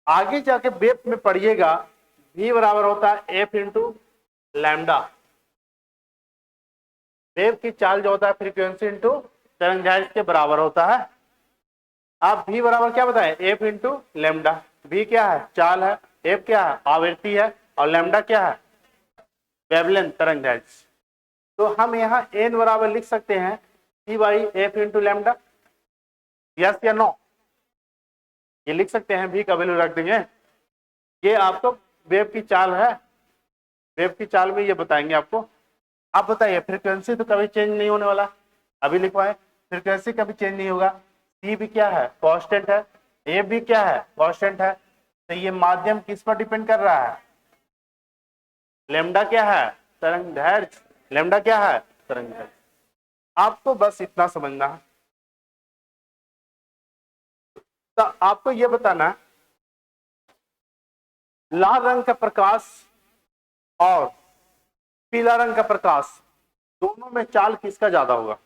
आगे जाके वेव में पढ़िएगा, वी बराबर होता है एफ इंटू लैम्डा। वेव की चाल जो होता है फ्रीक्वेंसी इंटू तरंग दैर्घ्य के बराबर होता है। आप v बराबर क्या बताएं, एफ इंटू लेमडा। v क्या है, चाल है, एफ क्या है, आवृत्ति है, और लेमडा क्या है, वेवलेंथ, तरंग दैर्घ्य। तो हम यहाँ n बराबर लिख सकते हैं c by F into lambda, yes या नो, ये लिख सकते हैं, v का वैल्यू रख देंगे। ये आपको वेव की चाल है, वेव की चाल में ये बताएंगे आपको। आप बताइए, फ्रीक्वेंसी तो कभी चेंज नहीं होने वाला, अभी लिखवाए, फ्रीक्वेंसी कभी चेंज नहीं होगा। सी भी क्या है, कांस्टेंट है, ए भी क्या है, कांस्टेंट है। तो ये माध्यम किस पर डिपेंड कर रहा है, लेमडा क्या है, तरंग दैर्घ्य, लेमडा क्या है, तरंग दैर्घ्य। आपको बस इतना समझना है। तो आपको ये बताना, लाल रंग का प्रकाश और पीला रंग का प्रकाश, दोनों में चाल किसका ज्यादा होगा।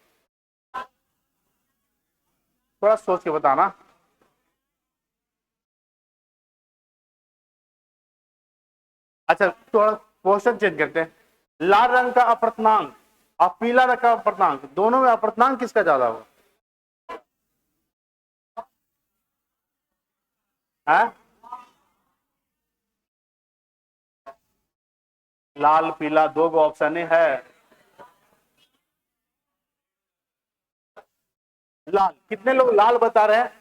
थोड़ा सोच के बताना। अच्छा थोड़ा क्वेश्चन चेंज करते हैं। लाल रंग का अपर्तनांक और पीला रंग का अपर्तनांक, दोनों में अपर्तनांक किसका ज्यादा होगा? है लाल पीला दो गो ऑप्शन है। लाल, कितने लोग लाल बता रहे हैं?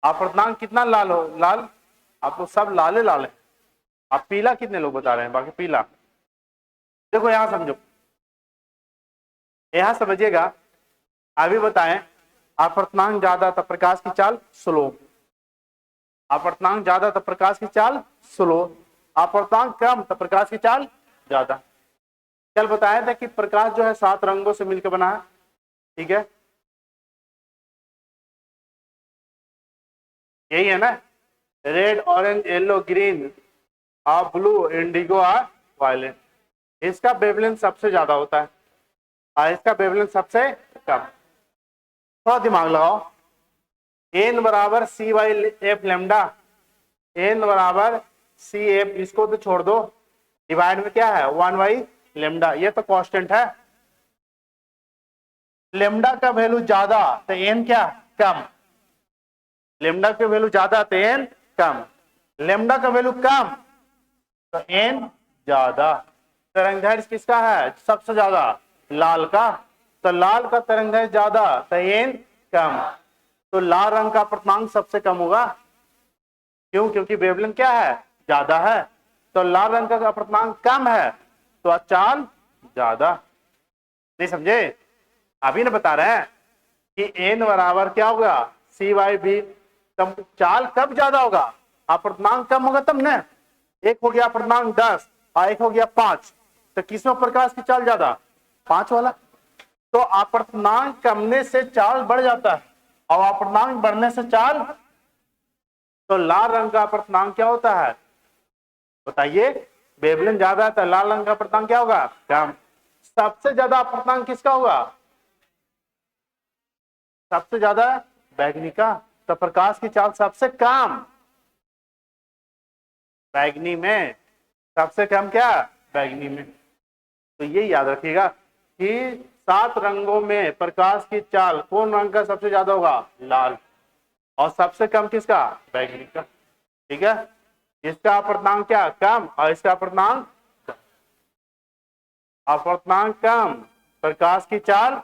अपर्तनांक कितना लाल हो, लाल? आप तो सब लाले लाल है। आप पीला कितने लोग बता रहे हैं? बाकी पीला। देखो यहां समझो, यहां समझिएगा। अभी बताएं, अपर्तनांक ज्यादा तो प्रकाश की चाल स्लो, अपर्तनांक ज्यादा तो प्रकाश की चाल स्लो, अपर्तनांक कम तो प्रकाश की चाल ज्यादा। कल बताया था कि प्रकाश जो है 7 रंगों से मिलकर बना है, ठीक है? यही है ना, रेड ऑरेंज येलो ग्रीन और ब्लू इंडिगो और वायलेट। इसका वेवलेंथ सबसे ज्यादा होता है और इसका वेवलेंथ सबसे कम। थोड़ा दिमाग लगाओ। एन बराबर सी वाई एफ लेमडा, एन बराबर सी एफ, इसको तो छोड़ दो, डिवाइड में क्या है 1 बाई लेमडा, ये तो कांस्टेंट है। लेमडा का वैल्यू ज्यादा तो एन क्या कम, लेमडा का वैल्यू ज्यादा तो एन कम, लेमडा का वैल्यू कम तो एन ज्यादा। तरंगदैर्घ्य किसका है सबसे ज्यादा? लाल का। तो लाल का तरंगदैर्घ्य ज्यादा तो एन कम, तो लाल रंग का अपर्तनांक सबसे कम होगा। क्यों? क्योंकि वेवलेंथ क्या है ज्यादा है। तो लाल रंग का अपर्तनांक कम है तो चाल ज्यादा। नहीं समझे? अभी ना बता रहे हैं कि एन बराबर क्या होगा सी वाई बी, तब चाल कब ज्यादा होगा? अपर्तनांक कम होगा तब ना। एक हो गया अपर्तनांक 10 और एक हो गया 5, तो किसमें प्रकाश की चाल ज्यादा? 5 वाला। तो अपर्तनांक कमने से चाल बढ़ जाता है और अपर्तनांक बढ़ने से चाल, तो लाल रंग का अपर्तनांक क्या होता है बताइए? वेवलेंथ ज्यादा है तो लाल रंग का अपर्तनांक क्या होगा? कम। सबसे ज्यादा अपर्तनांक किसका होगा? सबसे ज्यादा बैगनी का। तो प्रकाश की चाल सबसे कम बैगनी में, सबसे कम क्या बैगनी में। तो ये याद रखिएगा कि 7 रंगों में प्रकाश की चाल कौन रंग का सबसे ज्यादा होगा? लाल। और सबसे कम किसका? बैगनी का। ठीक है, इसका अपर्तनांक क्या कम और इसका अपर्तनांक, अपर्तनांक कम प्रकाश की चाल,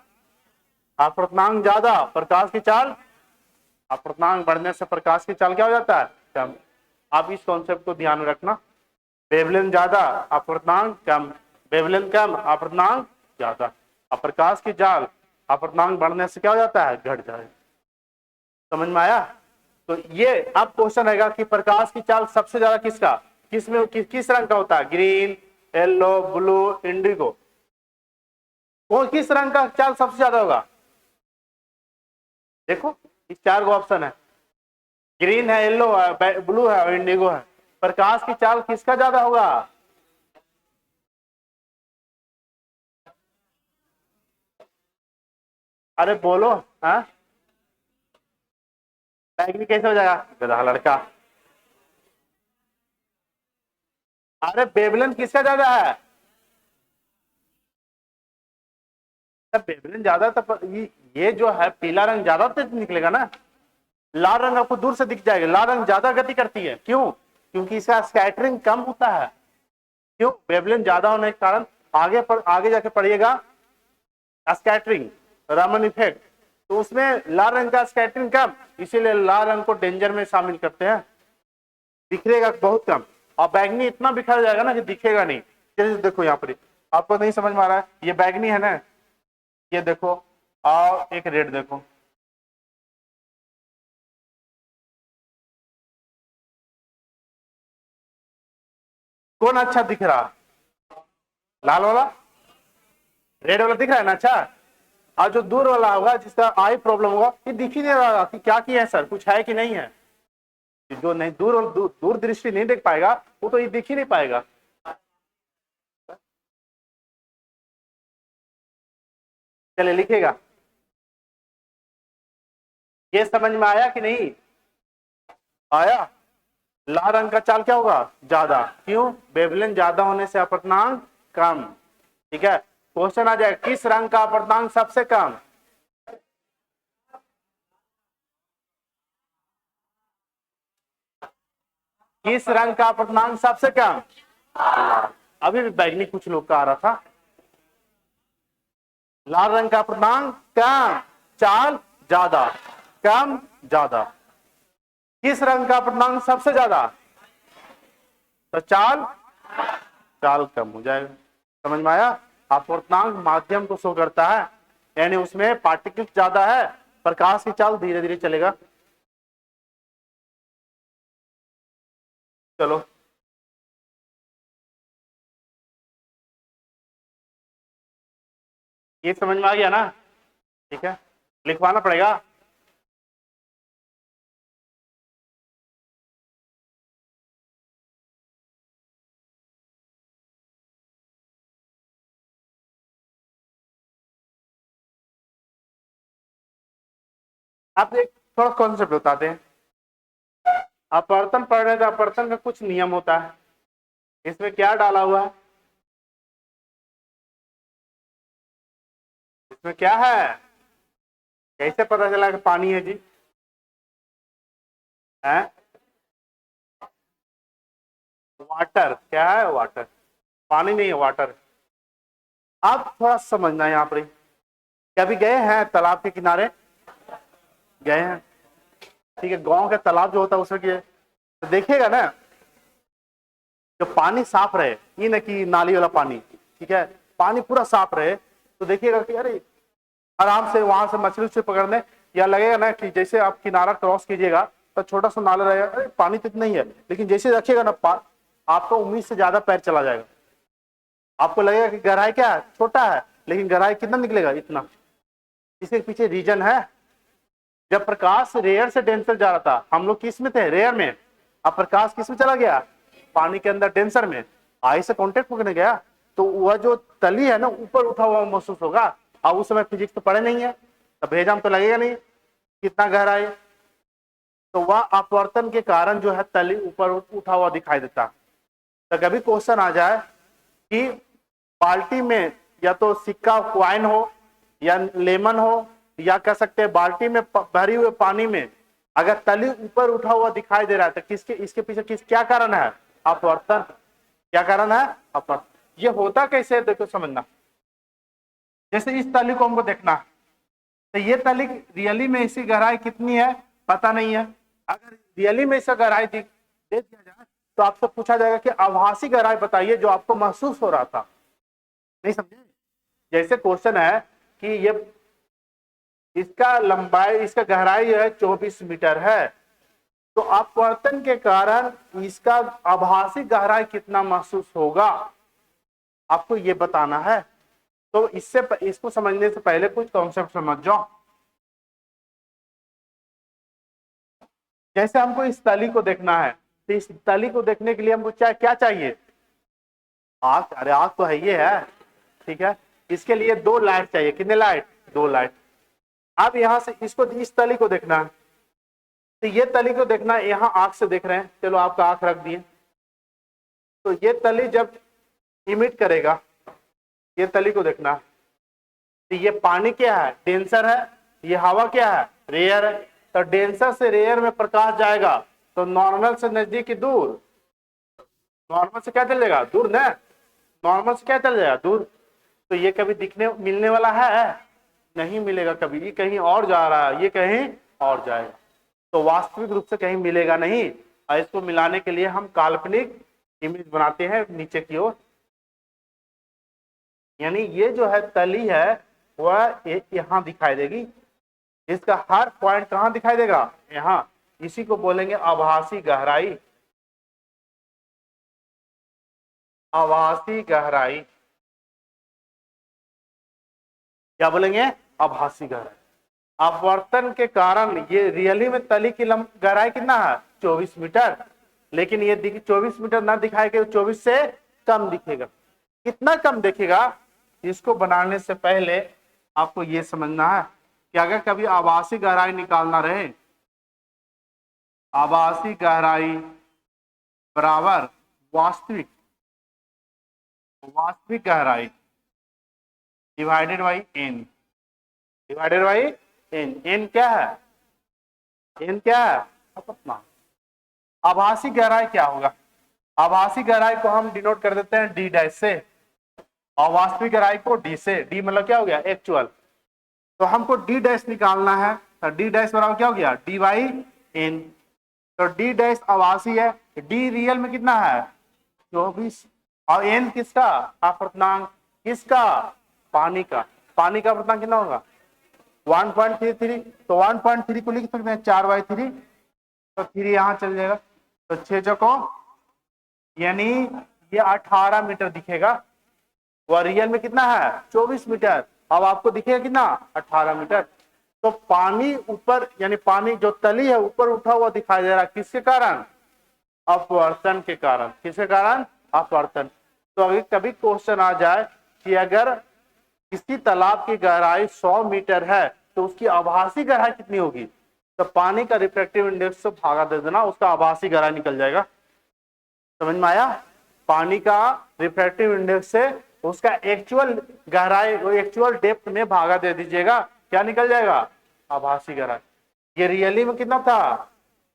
अपर्तनांक ज्यादा प्रकाश की चाल, अपर्तनांक बढ़ने से प्रकाश की चाल क्या हो जाता है? कम। आप इस कॉन्सेप्ट को ध्यान में रखना। वेवलेंथ ज्यादा अपर्तनांक कम, वेवलेंथ कम अपर्तनांक ज्यादा, और प्रकाश की चाल अपर्तनांक बढ़ने से क्या हो जाता है? घट जाए। समझ में आया? तो ये अब क्वेश्चन रहेगा कि प्रकाश की चाल सबसे ज्यादा किसका, किसमें किस रंग का होता है? ग्रीन, येलो, ब्लू, इंडिगो, कौन किस रंग का चाल सबसे ज्यादा होगा? देखो इस 4 ऑप्शन है, ग्रीन है, येलो है, ब्लू है और इंडिगो है। प्रकाश की चाल किसका ज्यादा होगा? अरे बोलो। हाँ, बैगनी कैसे हो जाएगा गधा लड़का? अरे वेवलेंथ किसका ज्यादा है? तब वेवलेंथ ज्यादा तब ये जो है पीला रंग ज्यादा तेज निकलेगा ना, लाल रंग आपको दूर से दिख जाएगा। लाल रंग ज्यादा गति करती है, क्यों? क्योंकि इसका स्कैटरिंग कम होता है। क्यों? वेवलेंथ ज्यादा होने के कारण। आगे जाके पढ़िएगा स्कैटरिंग, रामन इफेक्ट, तो उसमें लाल रंग का स्कैटरिंग कम, इसीलिए लाल रंग को डेंजर में शामिल करते हैं। दिखेगा बहुत कम, और बैगनी इतना बिखर जाएगा ना कि दिखेगा नहीं। जैसे देखो यहाँ पर आपको नहीं समझ में आ रहा है, ये बैगनी है ना, ये देखो, और एक रेड देखो, कौन अच्छा दिख रहा? लाल वाला? रेड वाला दिख रहा है ना अच्छा। और जो दूर वाला होगा जिसका आई प्रॉब्लम होगा, ये दिख ही नहीं रहा कि क्या किया है सर, कुछ है कि नहीं है। जो नहीं दूर दृष्टि नहीं देख पाएगा वो तो ये दिख ही नहीं पाएगा। चलिए लिखिएगा। ये समझ में आया कि नहीं आया? लाल रंग का चाल क्या होगा? ज्यादा। क्यों? वेवलेंथ ज्यादा होने से अपवर्तनांक कम। ठीक है, क्वेश्चन आ जाए किस रंग का अपवर्तनांक सबसे कम? किस रंग का अपवर्तनांक सबसे कम? अभी भी बैगनी कुछ लोग का आ रहा था। लाल रंग का अपवर्तनांक कम, चाल ज्यादा, कम ज्यादा। किस रंग का अपवर्तनांक सबसे ज्यादा? तो चाल चाल कम हो जाएगा। समझ में आया? अपवर्तनांक माध्यम को शो करता है, यानी उसमें पार्टिकल ज्यादा है, प्रकाश की चाल धीरे धीरे चलेगा। चलो ये समझ में आ गया ना? ठीक है, लिखवाना पड़ेगा। आप एक थोड़ा कॉन्सेप्ट बताते हैं। अपवर्तन पढ़ रहे थे, अपवर्तन का कुछ नियम होता है, इसमें क्या डाला हुआ है? इसमें क्या है? कैसे पता चला कि पानी है जी? है वाटर। क्या है? वाटर। पानी नहीं है, वाटर। आप थोड़ा समझना यहाँ पर। कभी गए हैं तालाब के किनारे? गए हैं? ठीक है, गांव का तालाब जो होता है उसमें तो देखिएगा ना, जो पानी साफ रहे, ये ना कि नाली वाला पानी, ठीक है, पानी पूरा साफ रहे, तो देखिएगा कि अरे आराम से वहां से मछली उछली पकड़ने, या लगेगा ना कि जैसे आप किनारा क्रॉस कीजिएगा तो छोटा सा नाला रहेगा, अरे पानी तो इतना ही है, लेकिन जैसे रखिएगा ना आपको उम्मीद से ज्यादा पैर चला जाएगा। आपको लगेगा कि गहराई क्या है, छोटा है, लेकिन गहराई कितना निकलेगा? इतना। इसके पीछे रीजन है, जब प्रकाश रेयर से डेंसर जा रहा था, हम लोग किस में थे? रेयर में। अब प्रकाश किस में चला गया? पानी के अंदर, डेंसर में। आई से कांटेक्ट पकड़ने गया तो वह जो तली है ना, ऊपर उठा हुआ महसूस होगा। अब उस समय फिजिक्स तो पढ़े नहीं है, तो भेजाम तो लगेगा नहीं कितना गहरा है, तो वह अपवर्तन के कारण जो है तली ऊपर उठा हुआ दिखाई देता। तो कभी क्वेश्चन आ जाए कि बाल्टी में या तो सिक्का क्वाइन हो या लेमन हो, या कह सकते हैं बाल्टी में भरी हुए पानी में अगर तली ऊपर उठा हुआ दिखाई दे रहा है, तो किसके इसके पीछे क्या कारण है? अपवर्तन। क्या कारण है? अपवर्तन। ये होता कैसे है देखो, समझना। जैसे इस तली को हमको देखना, तो ये तली रियली में इसकी गहराई कितनी है पता नहीं है। अगर रियली में इसका गहराई दे दिया जाए तो आपसे पूछा जाएगा कि आभासी गहराई बताइए जो आपको महसूस हो रहा था। नहीं समझे? जैसे क्वेश्चन है कि ये इसका लंबाई, इसका गहराई जो है 24 मीटर है, तो अपवर्तन के कारण इसका आभासी गहराई कितना महसूस होगा, आपको ये बताना है। तो इसको समझने से पहले कुछ कॉन्सेप्ट समझ जाओ। जैसे हमको इस तली को देखना है, तो इस तली को देखने के लिए हमको क्या चाहिए? आग। अरे आग तो है, ये है, ठीक है। इसके लिए 2 लाइट चाहिए। कितने लाइट? 2 लाइट। अब यहां से इसको, इस तली को देखना है, तो ये तली को देखना है, यहाँ आंख से देख रहे हैं, चलो आपका आंख रख दिए, तो ये तली जब इमिट करेगा, ये तली को देखना है, तो ये पानी क्या है? डेंसर है। ये हवा क्या है? रेयर है। तो डेंसर से रेयर में प्रकाश जाएगा, तो नॉर्मल से नजदीक की दूर, नॉर्मल से क्या चल जाएगा? दूर ना। नॉर्मल से क्या चल जाएगा? दूर। तो ये कभी दिखने मिलने वाला है? नहीं मिलेगा कभी। ये कहीं और जा रहा है, ये कहीं और जाएगा, तो वास्तविक रूप से कहीं मिलेगा नहीं। और इसको मिलाने के लिए हम काल्पनिक इमेज बनाते हैं नीचे की ओर, यानी ये जो है तली है वह यहां दिखाई देगी, इसका हर पॉइंट कहां दिखाई देगा? यहां। इसी को बोलेंगे आभासी गहराई। आभासी गहराई क्या बोलेंगे? आभासी गहराई। अपवर्तन के कारण ये रियली में तली की गहराई कितना है? 24 मीटर, लेकिन ये 24 मीटर ना दिखाएगा, 24 से कम दिखेगा। कितना कम दिखेगा? इसको बनाने से पहले आपको ये समझना है कि अगर कभी आभासी गहराई निकालना रहे, आभासी गहराई बराबर वास्तविक वास्तविक गहराई divided by N, divided by N. N क्या है? एन क्या है? अपना आभासी गहराई क्या होगा? आभासी गहराई को हम डिनोट कर देते हैं डी डैश से और वास्तविक गहराई को डी से। डी मतलब क्या हो गया? एक्चुअल। तो हमको डी डैश निकालना है, तो डी डैश बराबर क्या हो गया? D by N. तो डी डैश आभासी है, डी रियल में कितना है? 24, और एन किसका? अपर्तनांक। किसका? पानी का। पानी का अपर्तनांक कितना होगा? 1.33। तो 1.3 को लिख सकते हैं 4/3, तो 3 यहां चल जाएगा, तो 6 चौको यानी ये 18 मीटर दिखेगा। वह रियल में कितना है? 24 मीटर। अब आपको दिखेगा कितना? 18 मीटर। तो पानी ऊपर, यानी पानी जो तली है ऊपर उठा हुआ दिखाई दे रहा है, किसके कारण? अपवर्तन के कारण। किसके कारण? अपवर्तन। तो अगर कभी क्वेश्चन आ जाए कि अगर किसी तालाब की गहराई 100 मीटर है तो उसकी आभासी गहराई कितनी होगी, तो पानी का रिफ्रैक्टिव इंडेक्स से भागा दे देना, उसका आभासी गहराई निकल जाएगा। समझ में आया? पानी का रिफ्रैक्टिव इंडेक्स से उसका एक्चुअल गहराई, एक्चुअल डेप्थ में भागा दे दीजिएगा, क्या निकल जाएगा? आभासी गहराई। ये रियली में कितना था?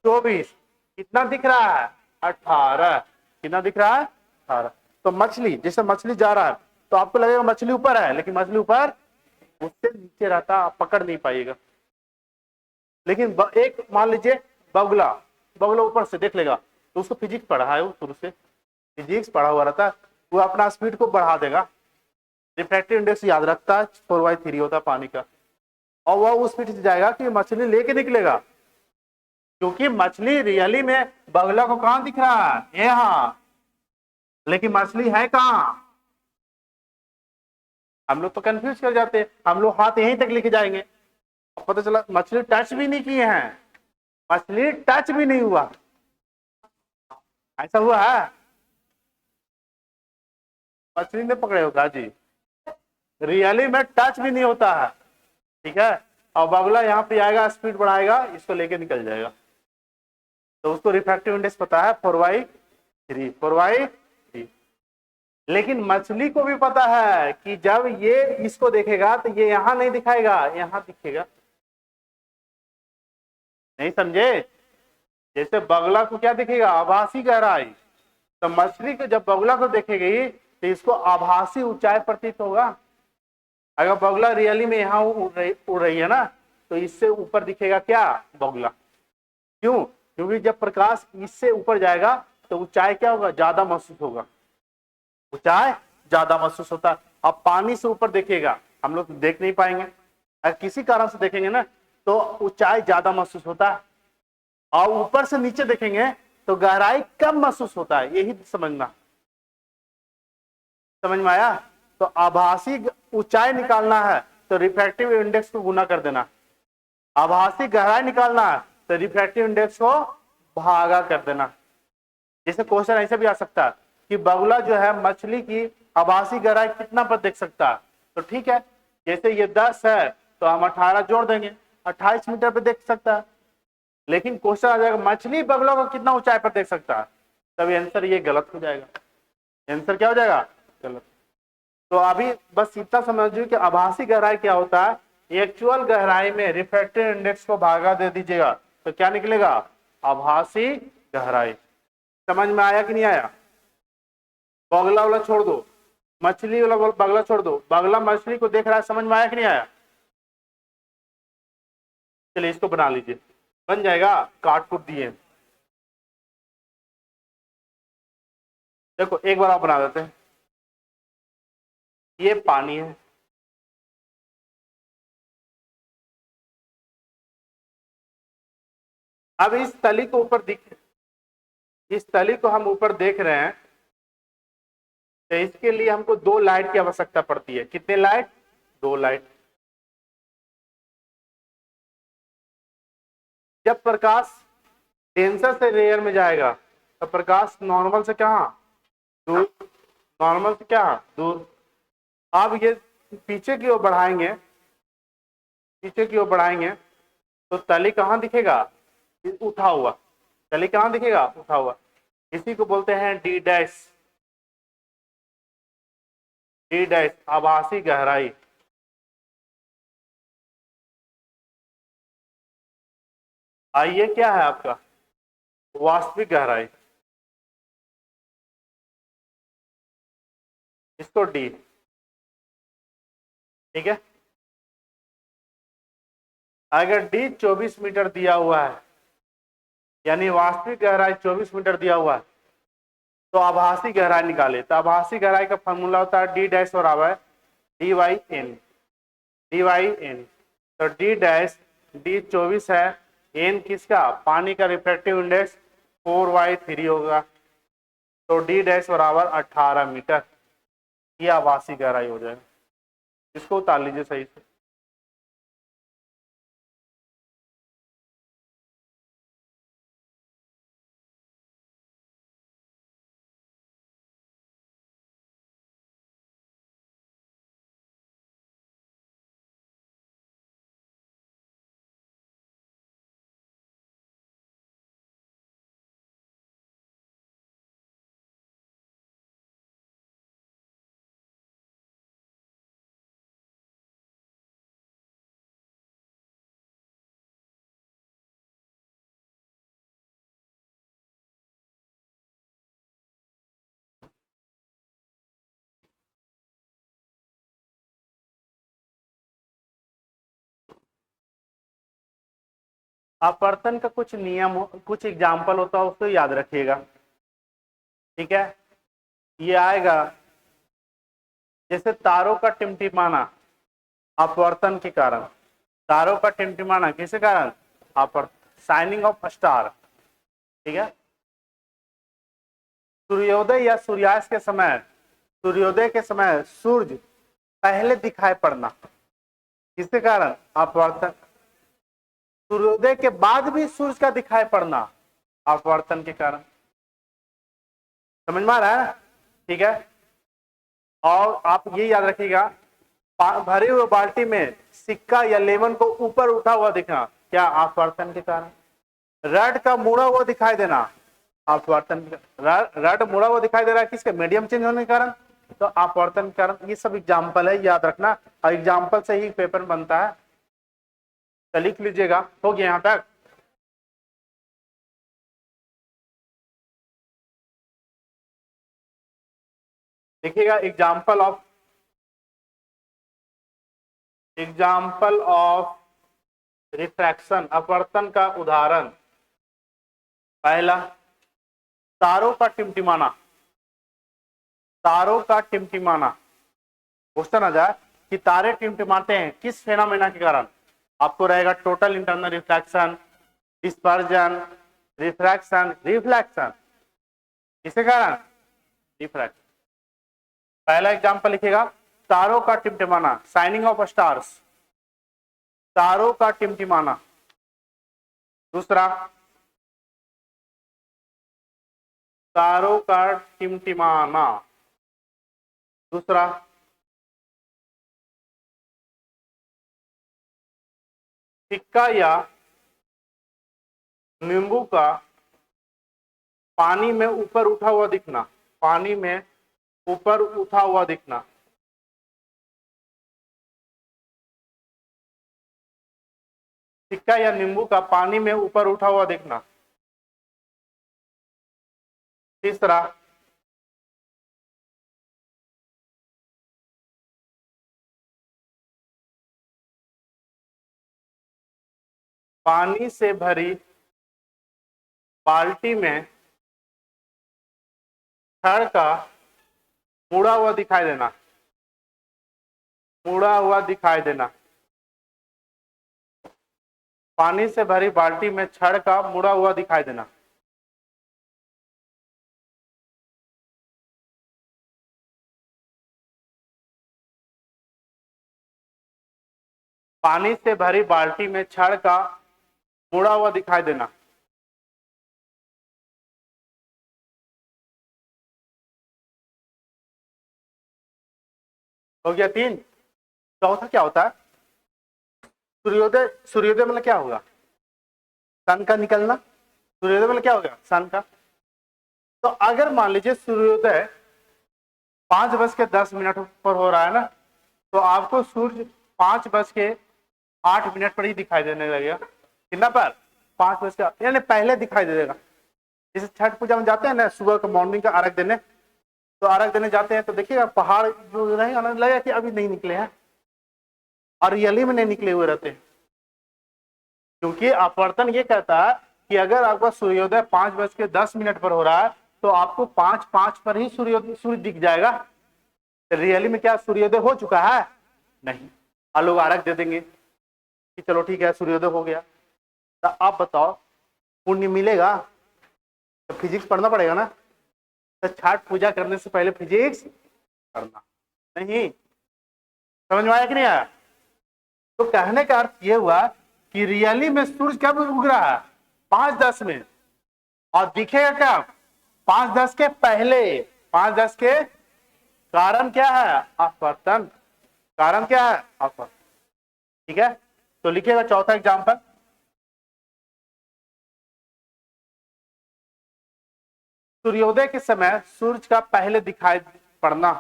24। कितना दिख रहा है? 18। कितना दिख रहा है? 18। तो मछली, जैसे मछली जा रहा है तो आपको लगेगा मछली ऊपर है, लेकिन मछली ऊपर उससे नीचे रहता, आप पकड़ नहीं पाइएगा। लेकिन एक मान लीजिए बगुला, बगुला ऊपर से देख लेगा, तो उसको फिजिक्स पढ़ा है, वो शुरू से फिजिक्स पढ़ा हुआ रहता है, वो अपना स्पीड को बढ़ा देगा। रिफ्रैक्टिव इंडेक्स याद रखता है 4/3 होता है पानी का, और वह उस स्पीड से जाएगा कि मछली लेके निकलेगा, क्योंकि मछली रियली में बगुला को कहां दिख रहा है? यहाँ, लेकिन मछली है कहां? हम लोग तो कंफ्यूज कर जाते हैं, हम लोग हाथ यहीं तक लेके जाएंगे, पता चला मछली टच भी नहीं किए हैं, मछली टच भी नहीं हुआ। ऐसा हुआ है? मछली ने पकड़े होगा जी, रियली में टच भी नहीं होता है। ठीक है, और बगुला यहाँ पे आएगा, स्पीड बढ़ाएगा, इसको लेके निकल जाएगा। तो उसको रिफ्रैक्टिव इंडेक्स पता है 4/3, 4/3। लेकिन मछली को भी पता है कि जब ये इसको देखेगा तो ये यहां नहीं दिखाएगा, यहां दिखेगा। नहीं समझे? जैसे बगुला को क्या दिखेगा? आभासी गहराई। तो मछली को जब बगुला को देखेगी तो इसको आभासी ऊंचाई प्रतीत होगा। अगर बगुला रियली में यहाँ उड़ रही है ना, तो इससे ऊपर दिखेगा क्या? बगुला। क्यों? क्योंकि जब प्रकाश इससे ऊपर जाएगा तो ऊंचाई क्या होगा? ज्यादा महसूस होगा, ऊंचाई ज्यादा महसूस होता है। अब पानी से ऊपर देखिएगा, हम लोग देख नहीं पाएंगे, अगर किसी कारण से देखेंगे ना तो ऊंचाई ज्यादा महसूस होता है, और ऊपर से नीचे देखेंगे तो गहराई कम महसूस होता है। यही समझना, समझ में आया? तो आभासी ऊंचाई निकालना है तो रिफ्रैक्टिव इंडेक्स को गुना कर देना, आभासी गहराई निकालना है तो रिफ्रैक्टिव इंडेक्स को भागा कर देना। जैसे क्वेश्चन ऐसे भी आ सकता है कि बगुला जो है मछली की आभासी गहराई कितना पर देख सकता है, तो ठीक है, जैसे ये 10 है तो हम 18 जोड़ देंगे, 28 मीटर पे देख सकता है। लेकिन क्वेश्चन आ जाएगा मछली बगुला को कितना ऊंचाई पर देख सकता है, तभी आंसर ये गलत हो जाएगा। आंसर क्या हो जाएगा? गलत। तो अभी बस इतना समझिए कि आभासी गहराई क्या होता है। एक्चुअल गहराई में रिफ्रैक्टिव इंडेक्स को भागा दे दीजिएगा तो क्या निकलेगा? आभासी गहराई। समझ में आया कि नहीं आया? बगुला वाला छोड़ दो, मछली वाला बगला छोड़ दो, बगला मछली को देख रहा है, समझ में आया कि नहीं आया? चलिए इसको बना लीजिए, बन जाएगा, काट कुट दिए। देखो एक बार आप बना देते हैं, ये पानी है, अब इस तली को ऊपर इस तली को हम ऊपर देख रहे हैं, तो इसके लिए हमको 2 लाइट की आवश्यकता पड़ती है। कितने लाइट? 2 लाइट। जब प्रकाश डेंसर से रेयर में जाएगा तो प्रकाश नॉर्मल से कहां? दूर। नॉर्मल से क्या? दूर। अब ये पीछे की ओर बढ़ाएंगे पीछे की ओर बढ़ाएंगे तो तली कहाँ दिखेगा? उठा हुआ। तली कहाँ दिखेगा? उठा हुआ। इसी को बोलते हैं डी डैश। डी डैश आभासी गहराई। ये क्या है आपका? वास्तविक गहराई। इसको डी। ठीक है। अगर डी 24 मीटर दिया हुआ है, यानी वास्तविक गहराई 24 मीटर दिया हुआ है, तो आभासी गहराई निकाले। तो आभासी गहराई का फॉर्मूला होता है डी डैश बराबर D by N. D by N. तो डी डैश, डी 24 है, एन किसका? पानी का रिफ्रैक्टिव इंडेक्स 4/3 होगा। तो डी डैश बराबर 18 मीटर। ये आभासी गहराई हो जाएगा। इसको उतार लीजिए सही से। अपवर्तन का कुछ नियम, कुछ एग्जाम्पल होता है, उसको याद रखिएगा। ठीक है। ये आएगा जैसे तारों का टिमटिमाना अपवर्तन के कारण। तारों का टिमटिमाना किसके कारण? अपवर्तन, शाइनिंग ऑफ स्टार। ठीक है। सूर्योदय या सूर्यास्त के समय, सूर्योदय के समय सूर्य पहले दिखाई पड़ना किसके कारण? अपवर्तन। सूर्योदय के बाद भी सूर्य का दिखाई पड़ना अपवर्तन के कारण। समझ में आ रहा है ना? ठीक है। और आप ये याद रखिएगा, भरे हुए बाल्टी में सिक्का या लेमन को ऊपर उठा हुआ दिखना, क्या? अपवर्तन के कारण। रड का मुड़ा हुआ दिखाई देना अपवर्तन। रड मुड़ा हुआ दिखाई दे रहा है किसके? मीडियम चेंज होने के कारण। तो अपवर्तन के कारण। ये सब एग्जाम्पल है, याद रखना, और एग्जाम्पल से ही पेपर बनता है। तो लिख लीजिएगा। हो गया यहां तक? देखिएगा एग्जाम्पल ऑफ रिफ्रैक्शन, अपवर्तन का उदाहरण। पहला, तारों का टिमटिमाना। तारों का टिमटिमाना। क्वेश्चन आ जाए कि तारे टिमटिमाते हैं किस फेनोमेना के कारण? आपको रहेगा total internal refraction, dispersion, refraction, reflection. किसके कारण? रिफ्रैक्शन। पहला एग्जांपल लिखिएगा, तारों का टिमटिमाना, शाइनिंग ऑफ स्टार्स। तारों का टिमटिमाना। दूसरा, तारों का टिमटिमाना। दूसरा, सिक्का या नींबू का पानी में ऊपर उठा हुआ दिखना। पानी में ऊपर उठा हुआ दिखना। सिक्का या नींबू का पानी में ऊपर उठा हुआ दिखना। तीसरा, पानी से भरी बाल्टी में छड़ का मुड़ा हुआ दिखाई देना। मुड़ा हुआ दिखाई देना। पानी से भरी बाल्टी में छड़ का मुड़ा हुआ दिखाई देना। पानी से भरी बाल्टी में छड़ का मुड़ा हुआ दिखाई देना। हो गया तीन। चौथा क्या होता है? सूर्योदय, सूर्योदय मतलब क्या होगा? सन का निकलना। सूर्योदय मतलब क्या होगा? सन का। तो अगर मान लीजिए सूर्योदय 5:10 पर हो रहा है ना, तो आपको सूर्य 5:08 पर ही दिखाई देने लगेगा। कितना पर? 5 यानी पहले दिखाई दे देगा। जैसे छठ पूजा में जाते हैं ना, सुबह का मॉर्निंग का अर्घ देने, तो अर्घ देने जाते हैं तो देखिएगा पहाड़ जो नहीं आने लगेगा कि अभी नहीं निकले हैं, और रियली में नहीं निकले हुए रहते हैं। क्योंकि अपवर्तन ये कहता है कि अगर आपका सूर्योदय 5:10 पर हो रहा है तो आपको 5:05 पर ही सूर्य दिख जाएगा। रियली में क्या सूर्योदय हो चुका है? नहीं। और लोग आरक दे देंगे कि चलो ठीक है सूर्योदय हो गया। तो आप बताओ पुण्य मिलेगा? तो फिजिक्स पढ़ना पड़ेगा ना। तो छठ पूजा करने से पहले फिजिक्स पढ़ना। नहीं समझ में आया कि नहीं आया? तो कहने का अर्थ ये हुआ कि रियली में सूर्य कब उग रहा है? 5:10 में, और दिखेगा क्या? 5:10 के पहले। 5:10 के कारण क्या है? अपवर्तन। कारण क्या है? अपवर्तन। ठीक है, तो लिखिएगा चौथा एग्जाम्पल। सूर्योदय के समय सूरज का पहले दिखाई पड़ना।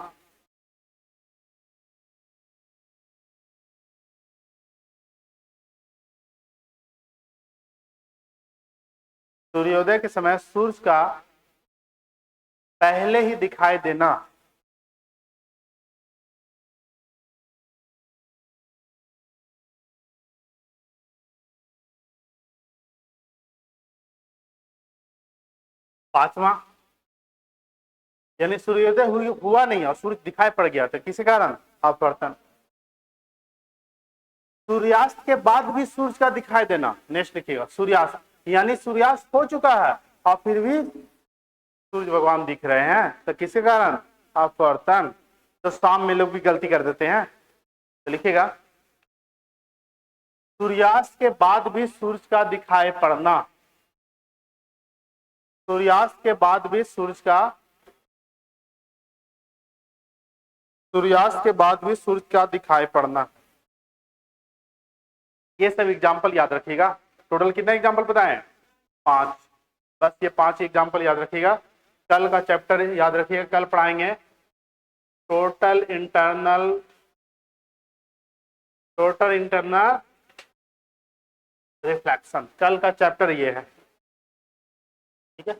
सूर्योदय के समय सूरज का पहले ही दिखाई देना। पांचवा, यानी सूर्योदय हुआ नहीं और सूरज दिखाई पड़ गया, तो किसी कारण? अपवर्तन। सूर्यास्त के बाद भी सूरज का दिखाई देना। नेक्स्ट लिखिएगा सूर्यास्त, यानी सूर्यास्त हो चुका है और फिर भी सूर्य भगवान दिख रहे हैं, तो किसी कारण? अपवर्तन। तो शाम में लोग भी गलती कर देते हैं, तो लिखिएगा सूर्यास्त के बाद भी सूरज का दिखाई पड़ना। सूर्यास्त के बाद भी सूरज का, सूर्यास्त के बाद भी सूरज का दिखाई पड़ना। ये सब एग्जाम्पल याद रखिएगा। टोटल कितने एग्जाम्पल बताएं? 5। बस ये 5 एग्जाम्पल याद रखिएगा। कल का चैप्टर याद रखिएगा, कल पढ़ाएंगे टोटल इंटरनल रिफ्लेक्शन। कल का चैप्टर ये है, ठीक है।